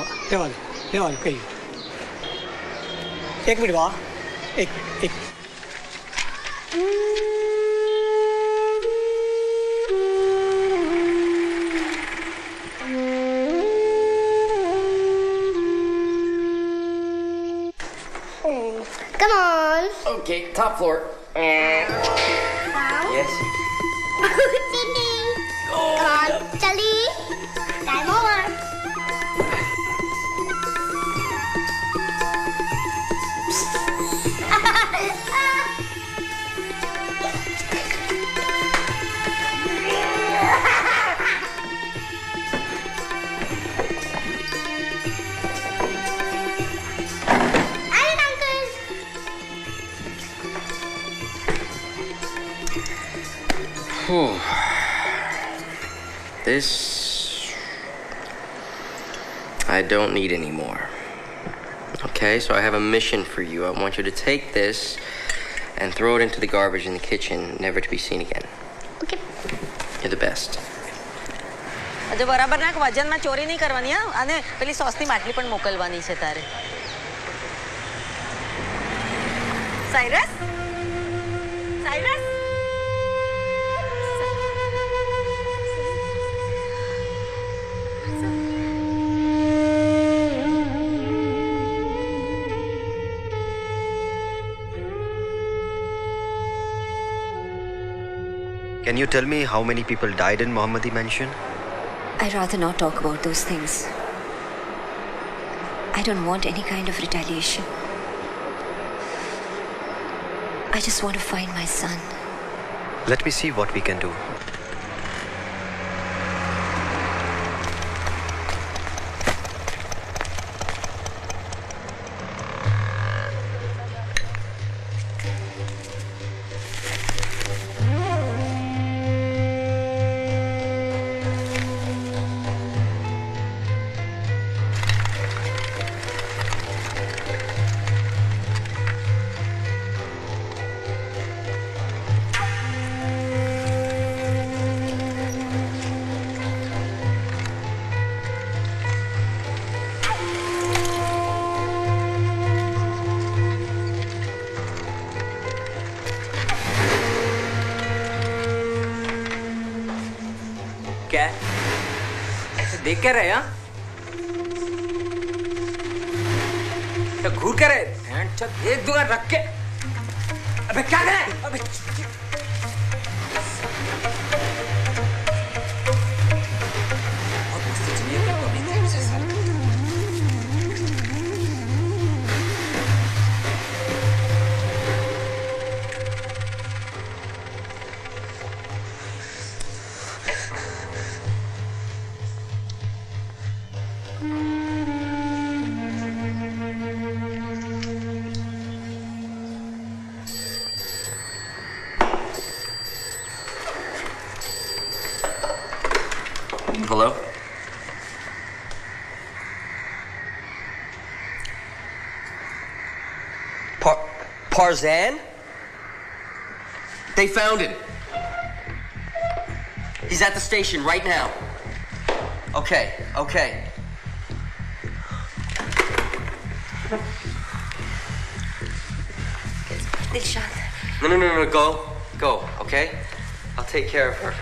कही 1 minute बा एक Come on. Okay, top floor. Yes. Come on, Charlie. Time over. This I don't need anymore. Okay, so I have a mission for you. I want you to take this and throw it into the garbage in the kitchen, never to be seen again. Okay. You're the best. જો બરાબર નાખ વજનમાં ચોરી નહીં કરવાની હા અને પેલી સોસની માટલી પણ મોકલવાની છે તારે Cyrus Can you tell me how many people died in Mohammadi Mansion? I'd rather not talk about those things. I don't want any kind of retaliation. I just want to find my son. Let me see what we can do. क्या है? ऐसे देख क्या रहे हैं? तो घूर क्या रहे? एक दूंगा रख के। अबे क्या कर रहे? अबे Hello? Parzan? They found him. He's at the station right now. Okay. Dilshad. No, go, okay? I'll take care of her.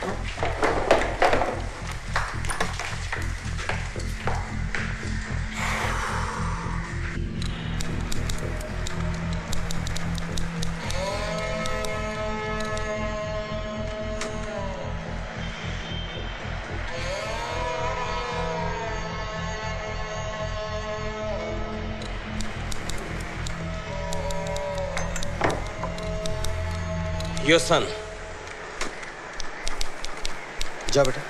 Your son. जा बेटा.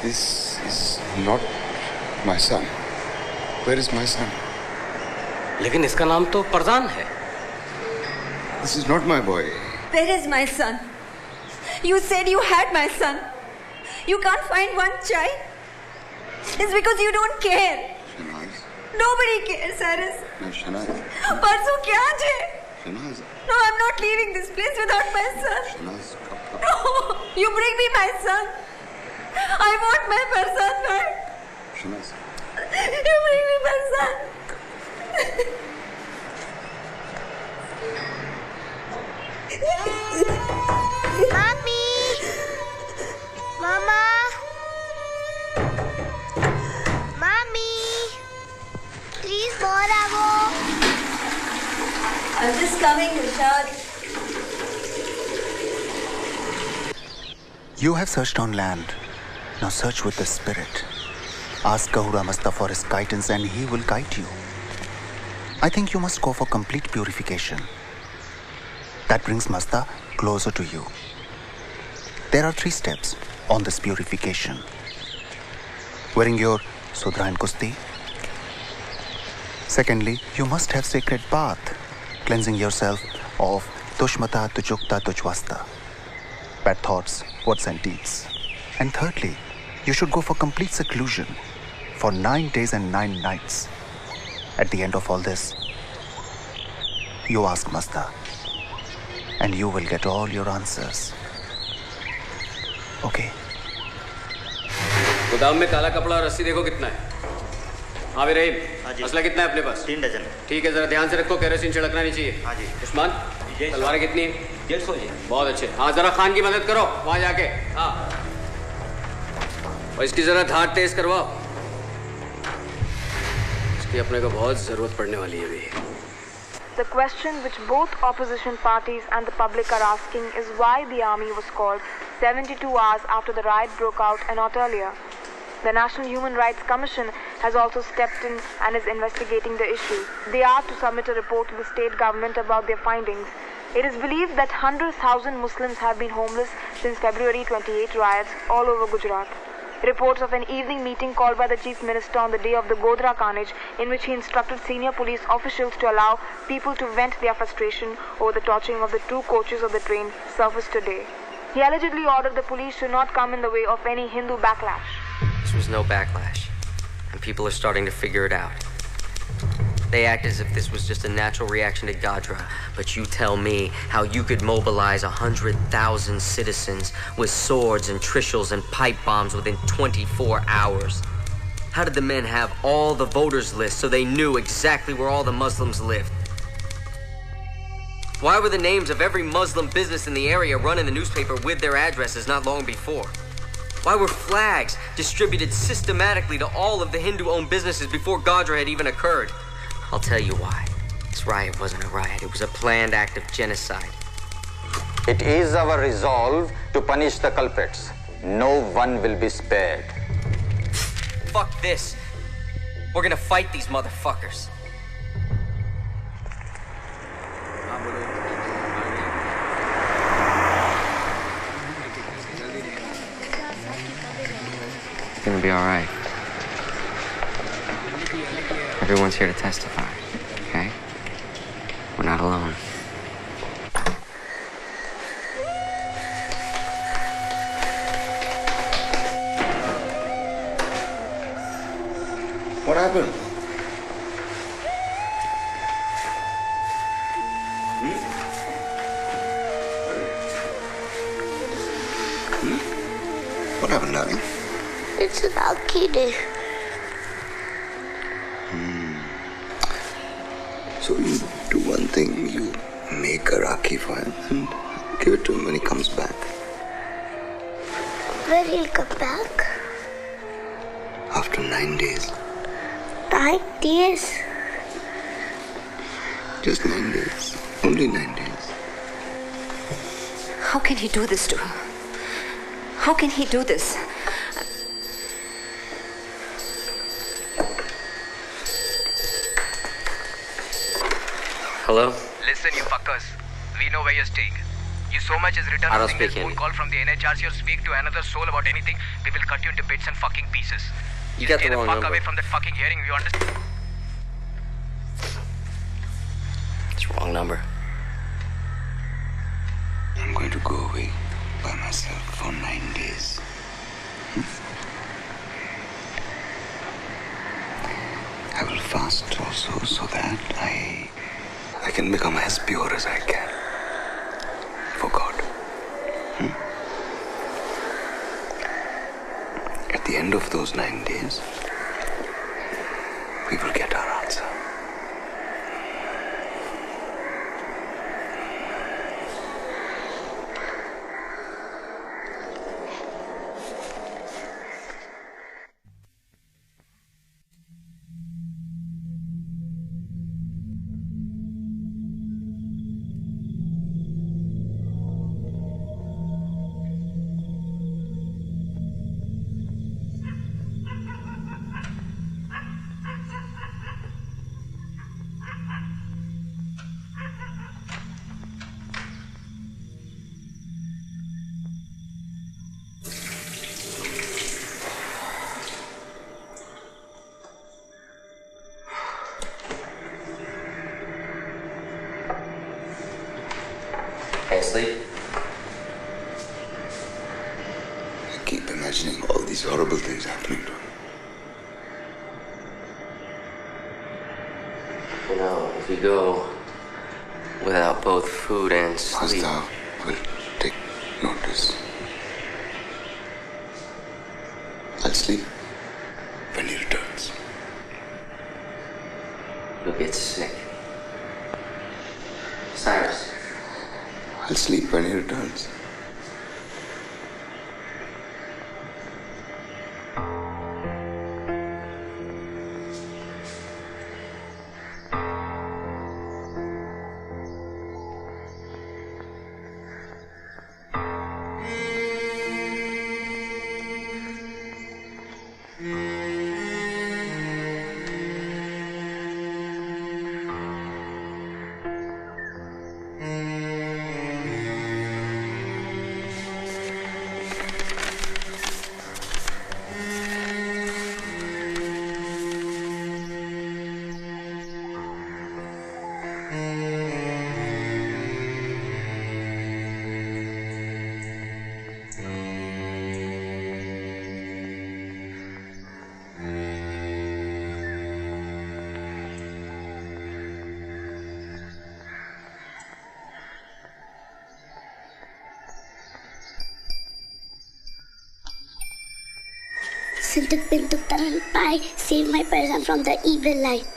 This is not my son. Where is my son? लेकिन इसका नाम तो परजान है. This is not my boy. Where is my son? You said you had my son. You can't find one child. It's because you don't care. Nobody cares, Cyrus. No, Shanaz. परसों क्या है? Shanaz. No, I'm not leaving this place without my son. Shanaz. No, you bring me my son. I want my Farzan back. Shanaz. You bring me Farzan. Mommy! Mama! Mommy! Please, Boravo! I'm just coming, Rishad. You have searched on land. Now search with the spirit. Ask Ahura Mazda for his guidance and he will guide you. I think you must go for complete purification. That brings Mazda closer to you. There are 3 steps on this purification. Wearing your Sudra and Kusti. Secondly, you must have sacred bath, cleansing yourself of Tushmata, Tujukta, Tujwasta, bad thoughts, words and deeds. And thirdly, you should go for complete seclusion for 9 days and 9 nights. At the end of all this, you ask Mazda, and you will get all your answers. Okay? गोदाम में काला कपड़ा और रस्सी देखो कितना है। हाँ भी रहीम, असला कितना है अपने पास? 3 डजन। ठीक है, जरा ध्यान से रखो, केरोसिन छिड़कना नहीं चाहिए। हाँ जी। उस्मान, तलवारें कितनी है? 150 जी। बहुत अच्छे। हाँ, जरा खान की मदद करो वहाँ जाके। हाँ। और इसकी जरा धार तेज करवाओ। इसकी अपने को बहुत जरूरत पड़ने वाली है अभी। The question which both opposition parties and the public are asking is why the army was called 72 hours after the riot broke out and not earlier. The National Human Rights Commission has also stepped in and is investigating the issue. They are to submit a report to the state government about their findings. It is believed that 100,000 Muslims have been homeless since February 28 riots all over Gujrat. Reports of an evening meeting called by the Chief Minister on the day of the Godhra carnage, in which he instructed senior police officials to allow people to vent their frustration over the torching of the 2 coaches of the train, surfaced today. He allegedly ordered the police to not come in the way of any Hindu backlash. This was no backlash, and people are starting to figure it out. They act as if this was just a natural reaction to Godhra, but you tell me how you could mobilize 100,000 citizens with swords and trishul and pipe bombs within 24 hours. How did the men have all the voters lists so they knew exactly where all the Muslims lived? Why were the names of every Muslim business in the area run in the newspaper with their addresses not long before? Why were flags distributed systematically to all of the Hindu-owned businesses before Godhra had even occurred? I'll tell you why. This riot wasn't a riot. It was a planned act of genocide. It is our resolve to punish the culprits. No one will be spared. Fuck this. We're gonna fight these motherfuckers. It's gonna be all right. Everyone's here to testify, okay? We're not alone. What happened? What happened, darling? It's a lucky day. So you do one thing, you make a Rakhi for him and give it to him when he comes back. When he'll come back? After 9 days. 9 days? Just 9 days. Only 9 days. How can he do this to her? How can he do this? Hello? Listen, you fuckers. We know where you're staying. You so much as return I a don't single speak phone Hindi. call from the NHRC or speak to another soul about anything, we will cut you into bits and fucking pieces. You Just got stay the the wrong fuck number. away from that fucking hearing, you understand? It's wrong number. I'm going to go away by myself for 9 days. I will fast also so that I can become as pure as I can for God. At the end of those 9 days, we will get our answer. Sleep. I keep imagining all these horrible things happening to him. You know, if you go without both food and sleep... Master will take notice. I'll sleep when he returns. You'll get sick. Cyrus. I'll sleep when he returns. Sintuk Pintuk Taral Pai, save my person from the evil light.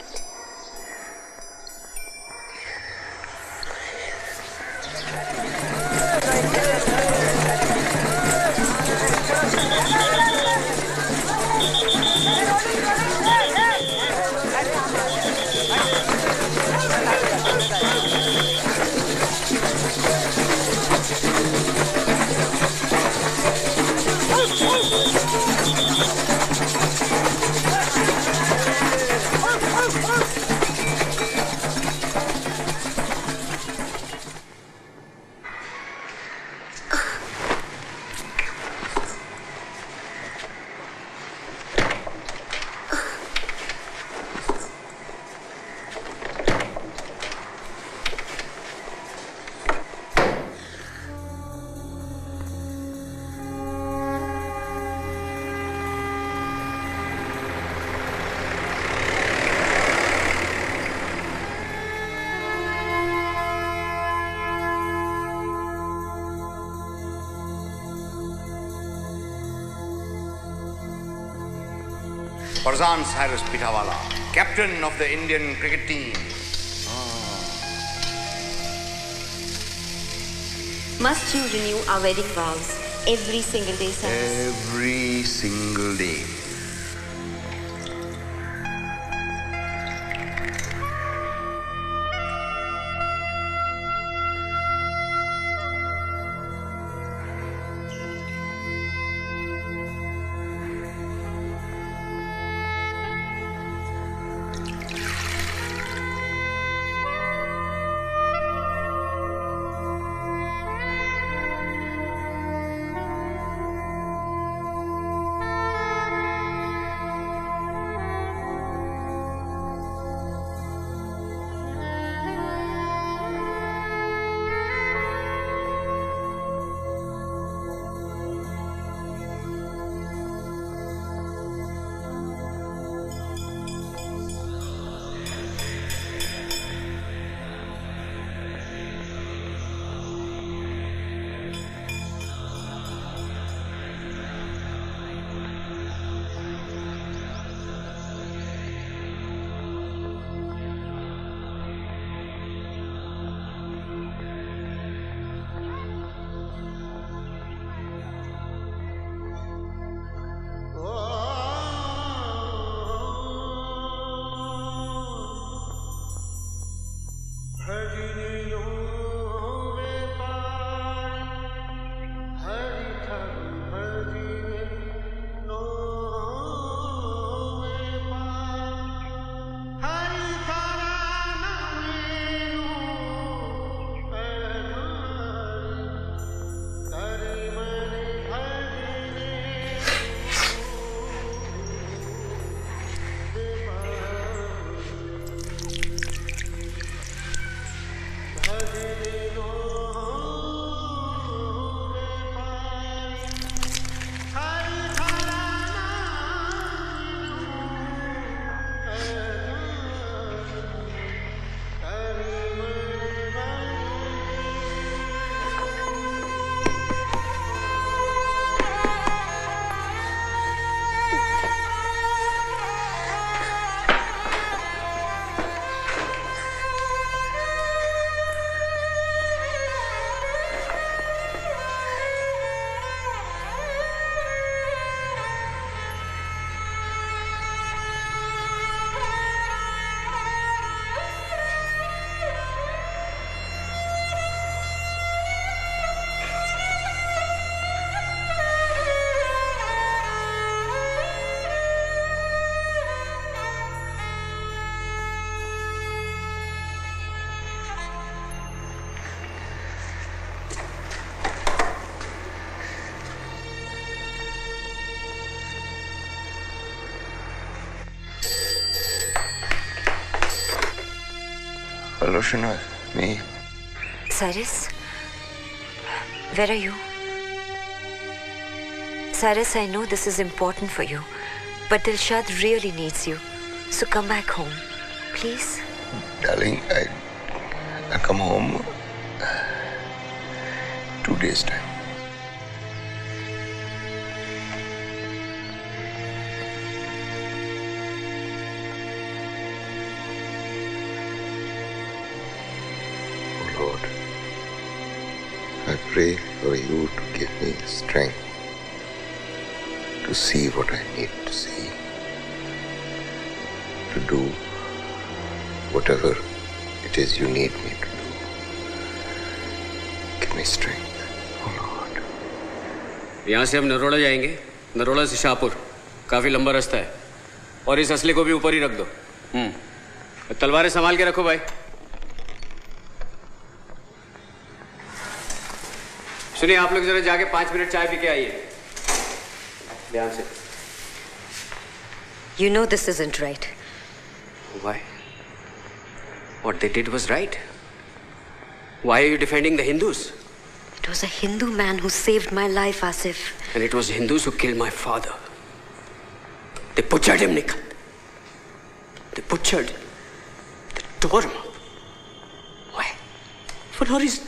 Parzan Cyrus Pitawala, captain of the Indian cricket team. Must you renew our wedding vows every single day, Cyrus? Every single day. Roshana, me. Cyrus? Where are you? Cyrus, I know this is important for you, but Dilshad really needs you. So come back home, please. Darling, I come home 2 days' time. Oh Lord, I pray for you to give me strength to see what I need to see, to do whatever it is you need me to do. Give me strength. यहाँ से हम नरोड़ा जाएंगे, नरोड़ा से शाहपुर, काफी लंबा रास्ता है, और इस असले को भी ऊपर ही रख दो। तलवारें संभाल के रखो भाई। सुनिए, आप लोग जरा जाके 5 मिनट चाय पी के आइए, ध्यान से। You know this isn't right. Why? What they did was right. Why are you defending the Hindus? It was a Hindu man who saved my life, Asif. And it was Hindus who killed my father. They butchered him, Nikhil. They butchered him. They tore him up. Why? For no reason.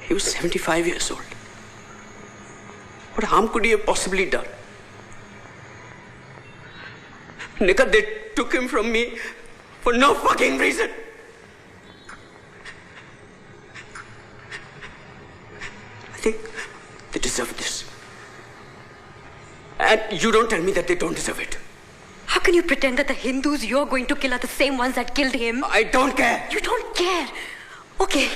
He was 75 years old. What harm could he have possibly done? Nikhil, they took him from me for no fucking reason. I think they deserve this. And you don't tell me that they don't deserve it. How can you pretend that the Hindus you're going to kill are the same ones that killed him? I don't care. You don't care? Okay.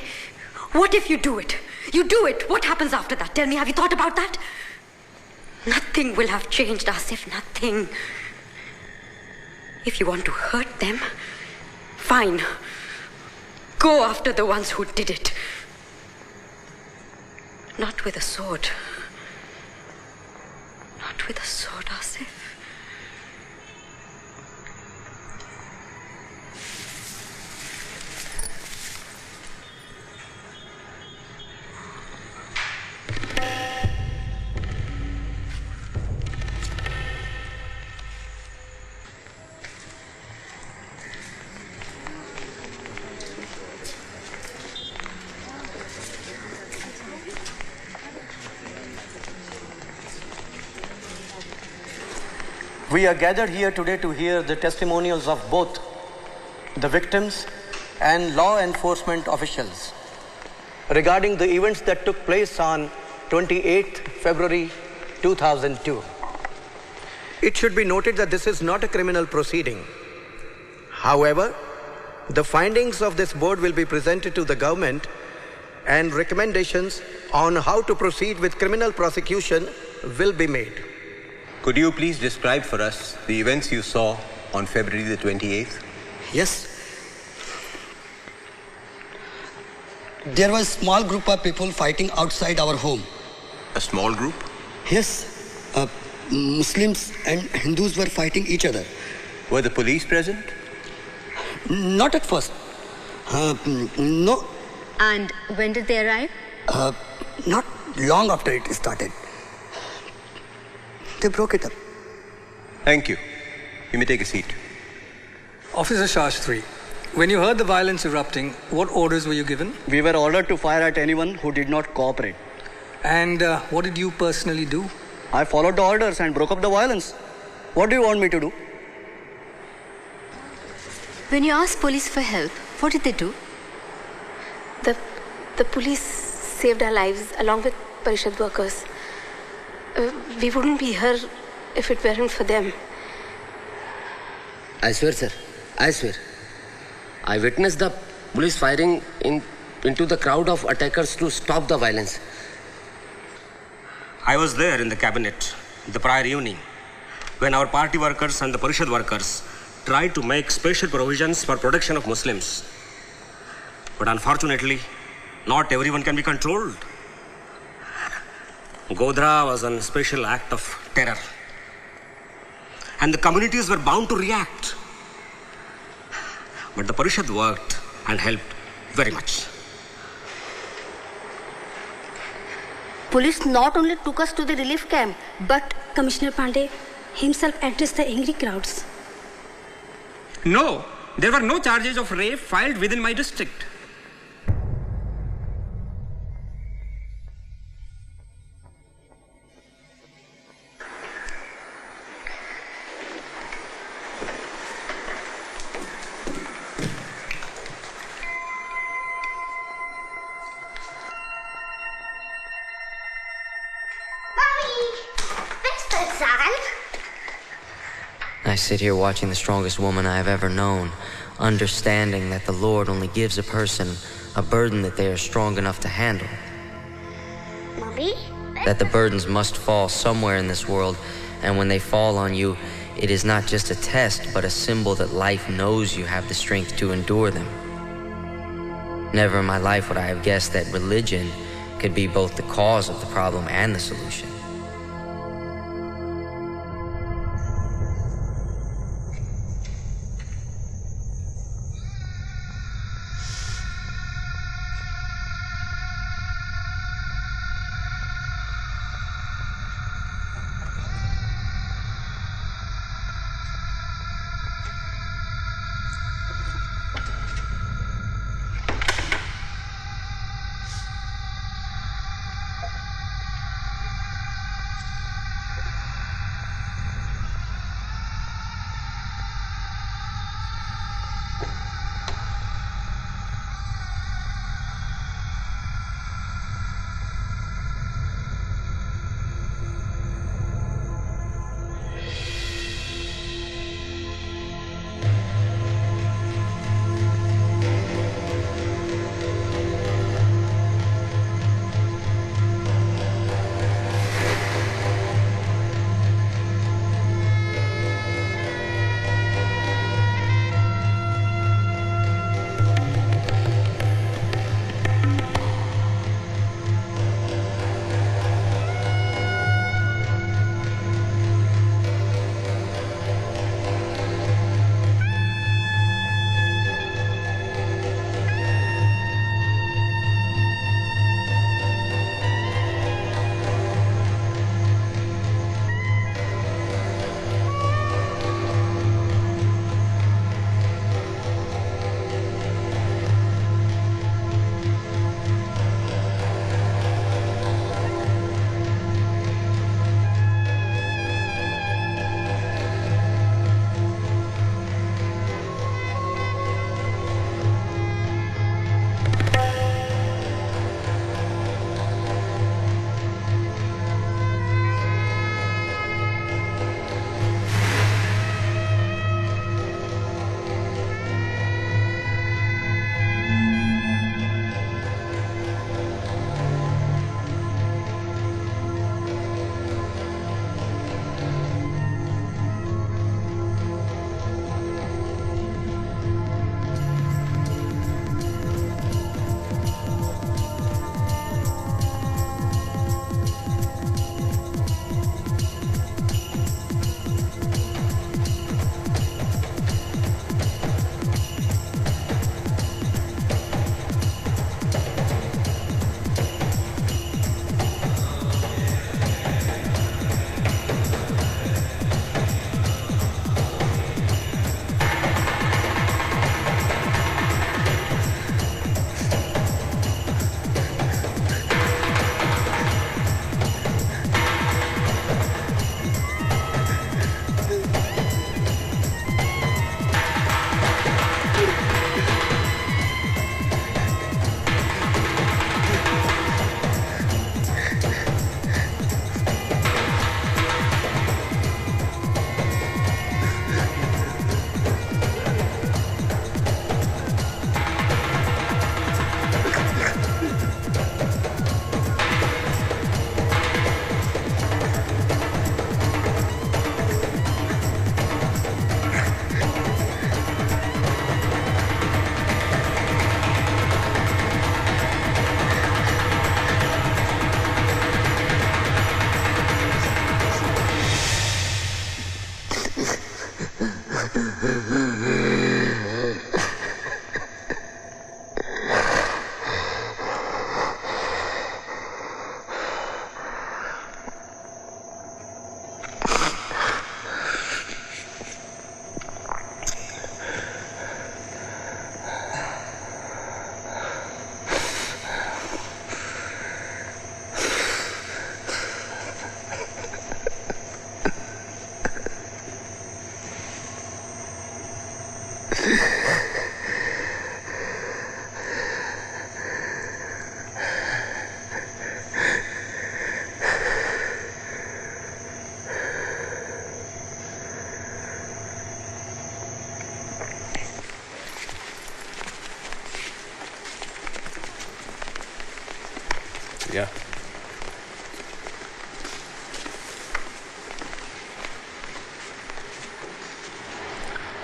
What if you do it? You do it. What happens after that? Tell me, have you thought about that? Nothing will have changed, Asif. Nothing. If you want to hurt them, fine. Go after the ones who did it. Not with a sword. Not with a sword, Asif. We are gathered here today to hear the testimonials of both the victims and law enforcement officials regarding the events that took place on 28th February 2002. It should be noted that this is not a criminal proceeding. However, the findings of this board will be presented to the government and recommendations on how to proceed with criminal prosecution will be made. Could you please describe for us the events you saw on February the 28th? Yes. There was a small group of people fighting outside our home. A small group? Yes. Muslims and Hindus were fighting each other. Were the police present? Not at first. No. And when did they arrive? Not long after it started. They broke it up. Thank you. You may take a seat. Officer Shastri, when you heard the violence erupting, what orders were you given? We were ordered to fire at anyone who did not cooperate. And what did you personally do? I followed the orders and broke up the violence. What do you want me to do? When you asked police for help, what did they do? The police saved our lives along with Parishad workers. We wouldn't be here if it weren't for them. I swear, sir. I swear. I witnessed the police firing into the crowd of attackers to stop the violence. I was there in the cabinet the prior evening when our party workers and the Parishad workers tried to make special provisions for protection of Muslims. But unfortunately, not everyone can be controlled. Godhra was a special act of terror. And the communities were bound to react. But the Parishad worked and helped very much. Police not only took us to the relief camp, but Commissioner Pandey himself addressed the angry crowds. No, there were no charges of rape filed within my district. I sit here watching the strongest woman I have ever known, understanding that the Lord only gives a person a burden that they are strong enough to handle. Mommy? That the burdens must fall somewhere in this world, and when they fall on you, it is not just a test, but a symbol that life knows you have the strength to endure them. Never in my life would I have guessed that religion could be both the cause of the problem and the solution.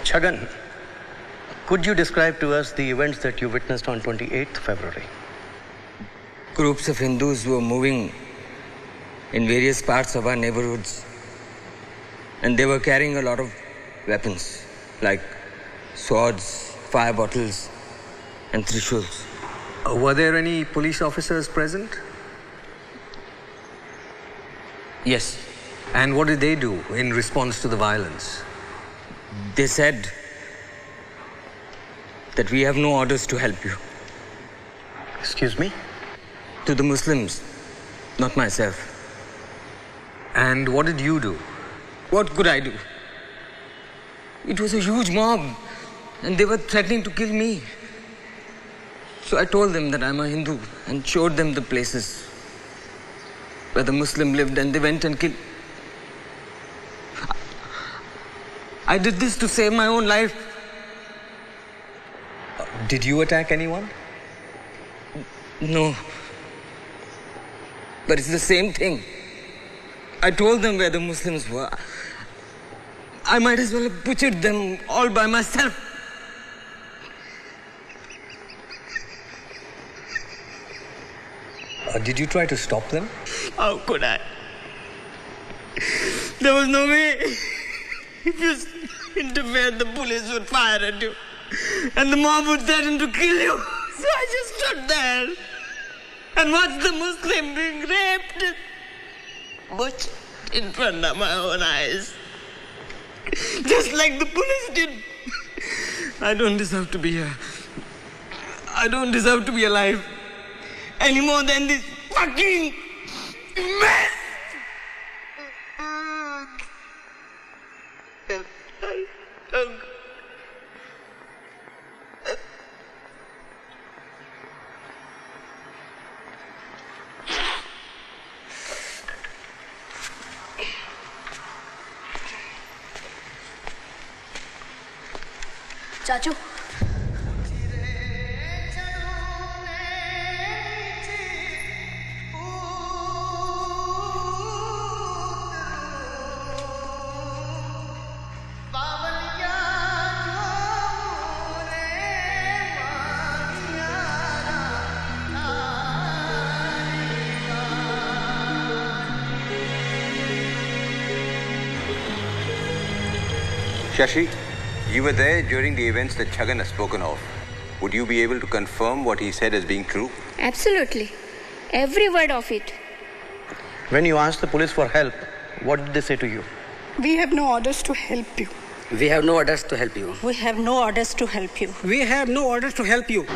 Chhagan, could you describe to us the events that you witnessed on 28th February? Groups of Hindus were moving in various parts of our neighborhoods, and they were carrying a lot of weapons like swords, fire bottles, and trishuls. Were there any police officers present? Yes. And what did they do in response to the violence? They said that we have no orders to help you. Excuse me? To the Muslims, not myself. And what did you do? What could I do? It was a huge mob, and they were threatening to kill me. So I told them that I'm a Hindu and showed them the places where the Muslim lived, and they went and killed. I did this to save my own life. Did you attack anyone? No. But it's the same thing. I told them where the Muslims were. I might as well have butchered them all by myself. Did you try to stop them? How could I? There was no way. If you interfered, the police would fire at you. And the mob would threaten to kill you. So I just stood there and watched the Muslim being raped, butchered in front of my own eyes. Just like the police did. I don't deserve to be here. I don't deserve to be alive. Any more than this fucking mess. चाचू Shashi, you were there during the events that Chhagan has spoken of. Would you be able to confirm what he said as being true? Absolutely. Every word of it. When you asked the police for help, what did they say to you? We have no orders to help you. We have no orders to help you. We have no orders to help you. We have no orders to help you.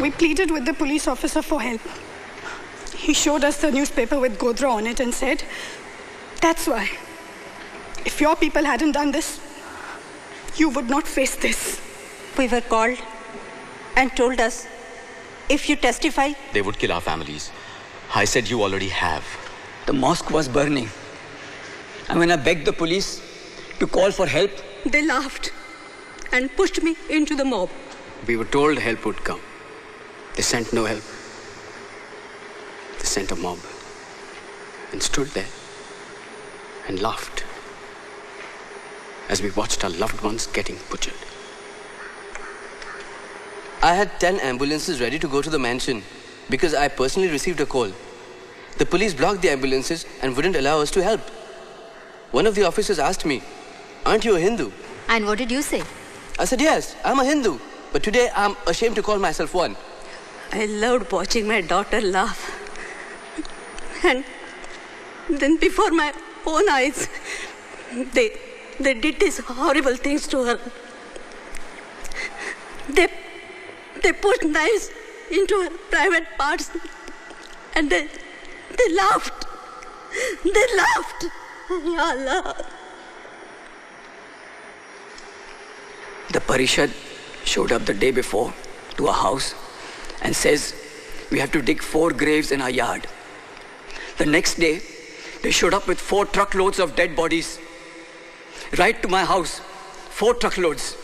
We pleaded with the police officer for help. He showed us the newspaper with Godra on it and said, that's why. If your people hadn't done this, you would not face this. We were called and told us, if you testify, they would kill our families. I said you already have. The mosque was burning. And when I begged the police to call for help, they laughed and pushed me into the mob. We were told help would come. They sent no help. They sent a mob and stood there and laughed as we watched our loved ones getting butchered. I had 10 ambulances ready to go to the mansion because I personally received a call. The police blocked the ambulances and wouldn't allow us to help. One of the officers asked me, "Aren't you a Hindu?" And what did you say? I said, "Yes, I'm a Hindu, but today I'm ashamed to call myself one." I loved watching my daughter laugh. And then before my own eyes, they did these horrible things to her. They put knives into her private parts and they laughed. They laughed. Ya Allah. The Parishad showed up the day before to our house and says, we have to dig 4 graves in our yard. The next day, they showed up with 4 truckloads of dead bodies. Right to my house, 4 truckloads.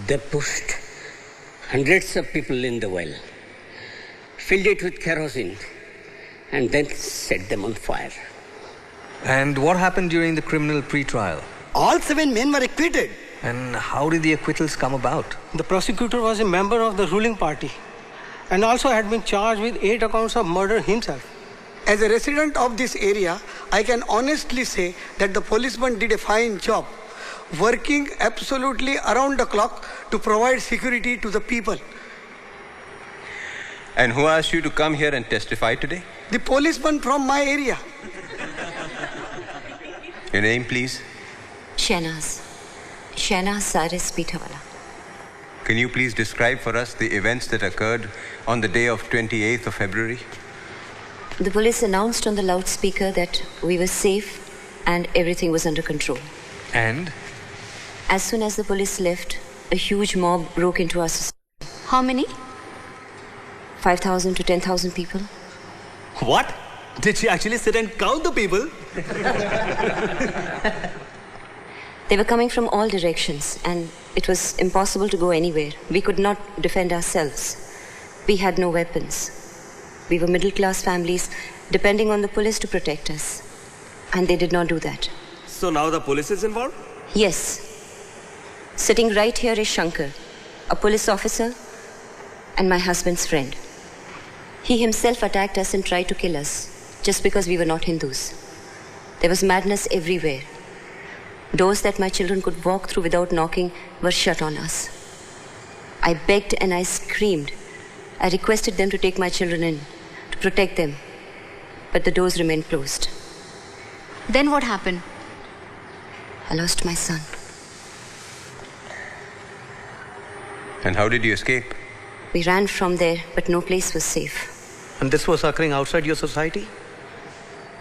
They pushed hundreds of people in the well, filled it with kerosene, and then set them on fire. And what happened during the criminal pre-trial? All 7 men were acquitted. And how did the acquittals come about? The prosecutor was a member of the ruling party and also had been charged with 8 accounts of murder himself. As a resident of this area, I can honestly say that the policemen did a fine job, working absolutely around the clock to provide security to the people. And who asked you to come here and testify today? The policeman from my area. Your name, please? Shahnaz Saris Pitawala. Can you please describe for us the events that occurred on the day of 28th of February? The police announced on the loudspeaker that we were safe and everything was under control. And? As soon as the police left, a huge mob broke into our society. How many? 5,000 to 10,000 people. What? Did she actually sit and count the people? They were coming from all directions and it was impossible to go anywhere. We could not defend ourselves. We had no weapons. We were middle-class families depending on the police to protect us. And they did not do that. So now the police is involved? Yes. Sitting right here is Shankar, a police officer and my husband's friend. He himself attacked us and tried to kill us just because we were not Hindus. There was madness everywhere. Doors that my children could walk through without knocking were shut on us. I begged and I screamed. I requested them to take my children in, to protect them. But the doors remained closed. Then what happened? I lost my son. And how did you escape? We ran from there, but no place was safe. And this was occurring outside your society?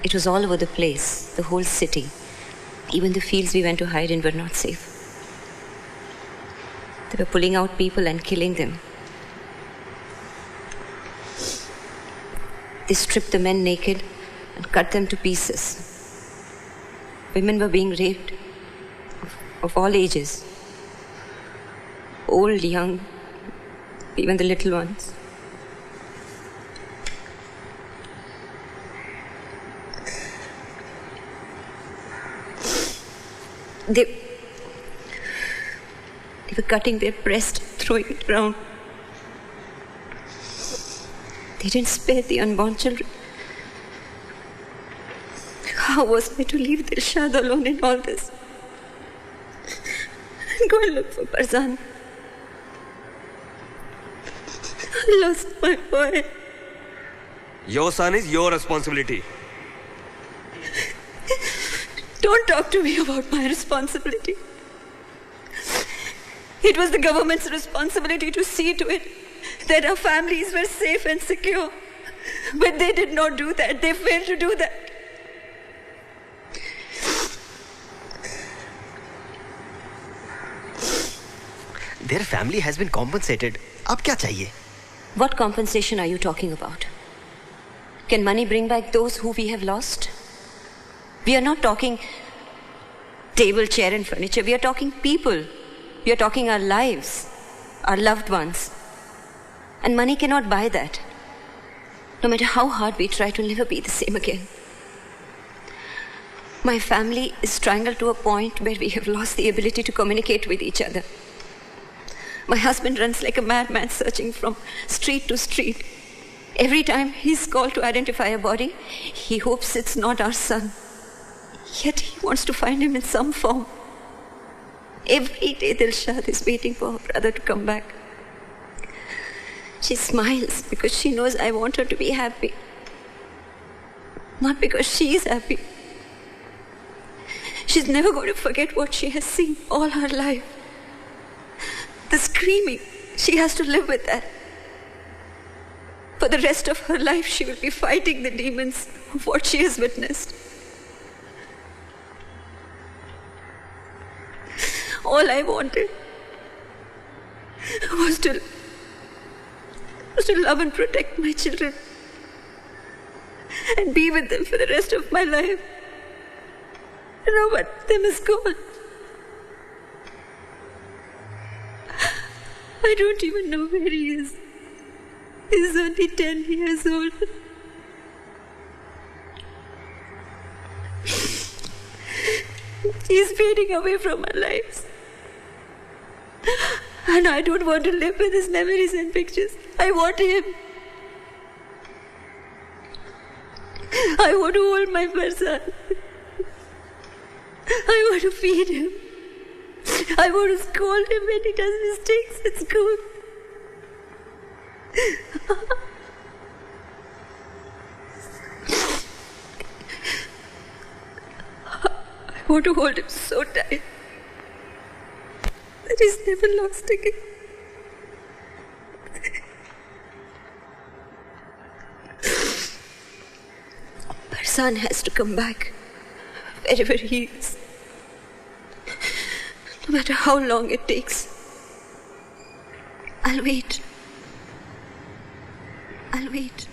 It was all over the place, the whole city. Even the fields we went to hide in were not safe. They were pulling out people and killing them. They stripped the men naked and cut them to pieces. Women were being raped of all ages. Old, young, even the little ones. They were cutting their breast, throwing it around. They didn't spare the unborn children. How was I to leave Dilshad alone in all this? And go and look for Parzania. I lost my boy. Your son is your responsibility. Don't talk to me about my responsibility. It was the government's responsibility to see to it that our families were safe and secure. But they did not do that. They failed to do that. Their family has been compensated. Ab kya chahiye? What compensation are you talking about? Can money bring back those who we have lost? We are not talking table, chair and furniture. We are talking people. We are talking our lives, our loved ones. And money cannot buy that. No matter how hard we try, to never be the same again. My family is strangled to a point where we have lost the ability to communicate with each other. My husband runs like a madman searching from street to street. Every time he's called to identify a body, he hopes it's not our son. Yet he wants to find him in some form. Every day Dilshad is waiting for her brother to come back. She smiles because she knows I want her to be happy. Not because she is happy. She's never going to forget what she has seen all her life. The screaming, she has to live with that. For the rest of her life, she will be fighting the demons of what she has witnessed. All I wanted was to love and protect my children and be with them for the rest of my life. And now one of them is gone. I don't even know where he is. He's only 10 years old. He's fading away from our lives. And I don't want to live with his memories and pictures. I want him. I want to hold my Farzan. I want to feed him. I want to scold him when he does mistakes at school. I want to hold him so tight that he's never lost again. Farzan has to come back wherever he is. No matter how long it takes. I'll wait. I'll wait.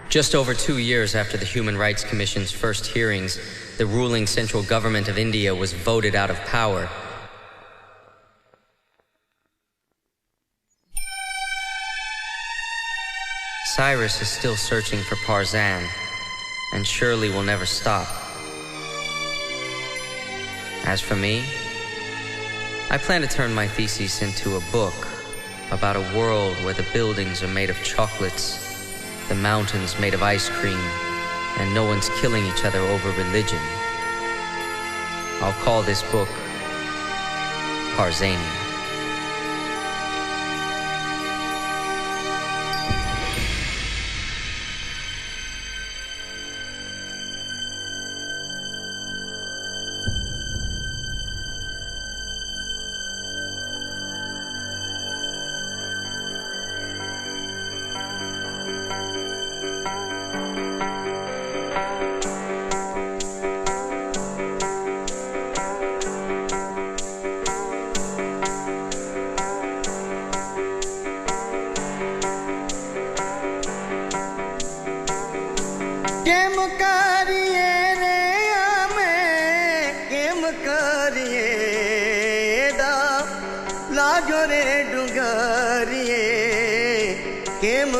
Just over 2 years after the Human Rights Commission's first hearings, the ruling central government of India was voted out of power. Cyrus is still searching for Parzan, and surely will never stop. As for me, I plan to turn my thesis into a book about a world where the buildings are made of chocolates, the mountains made of ice cream, and no one's killing each other over religion. I'll call this book Parzania. Game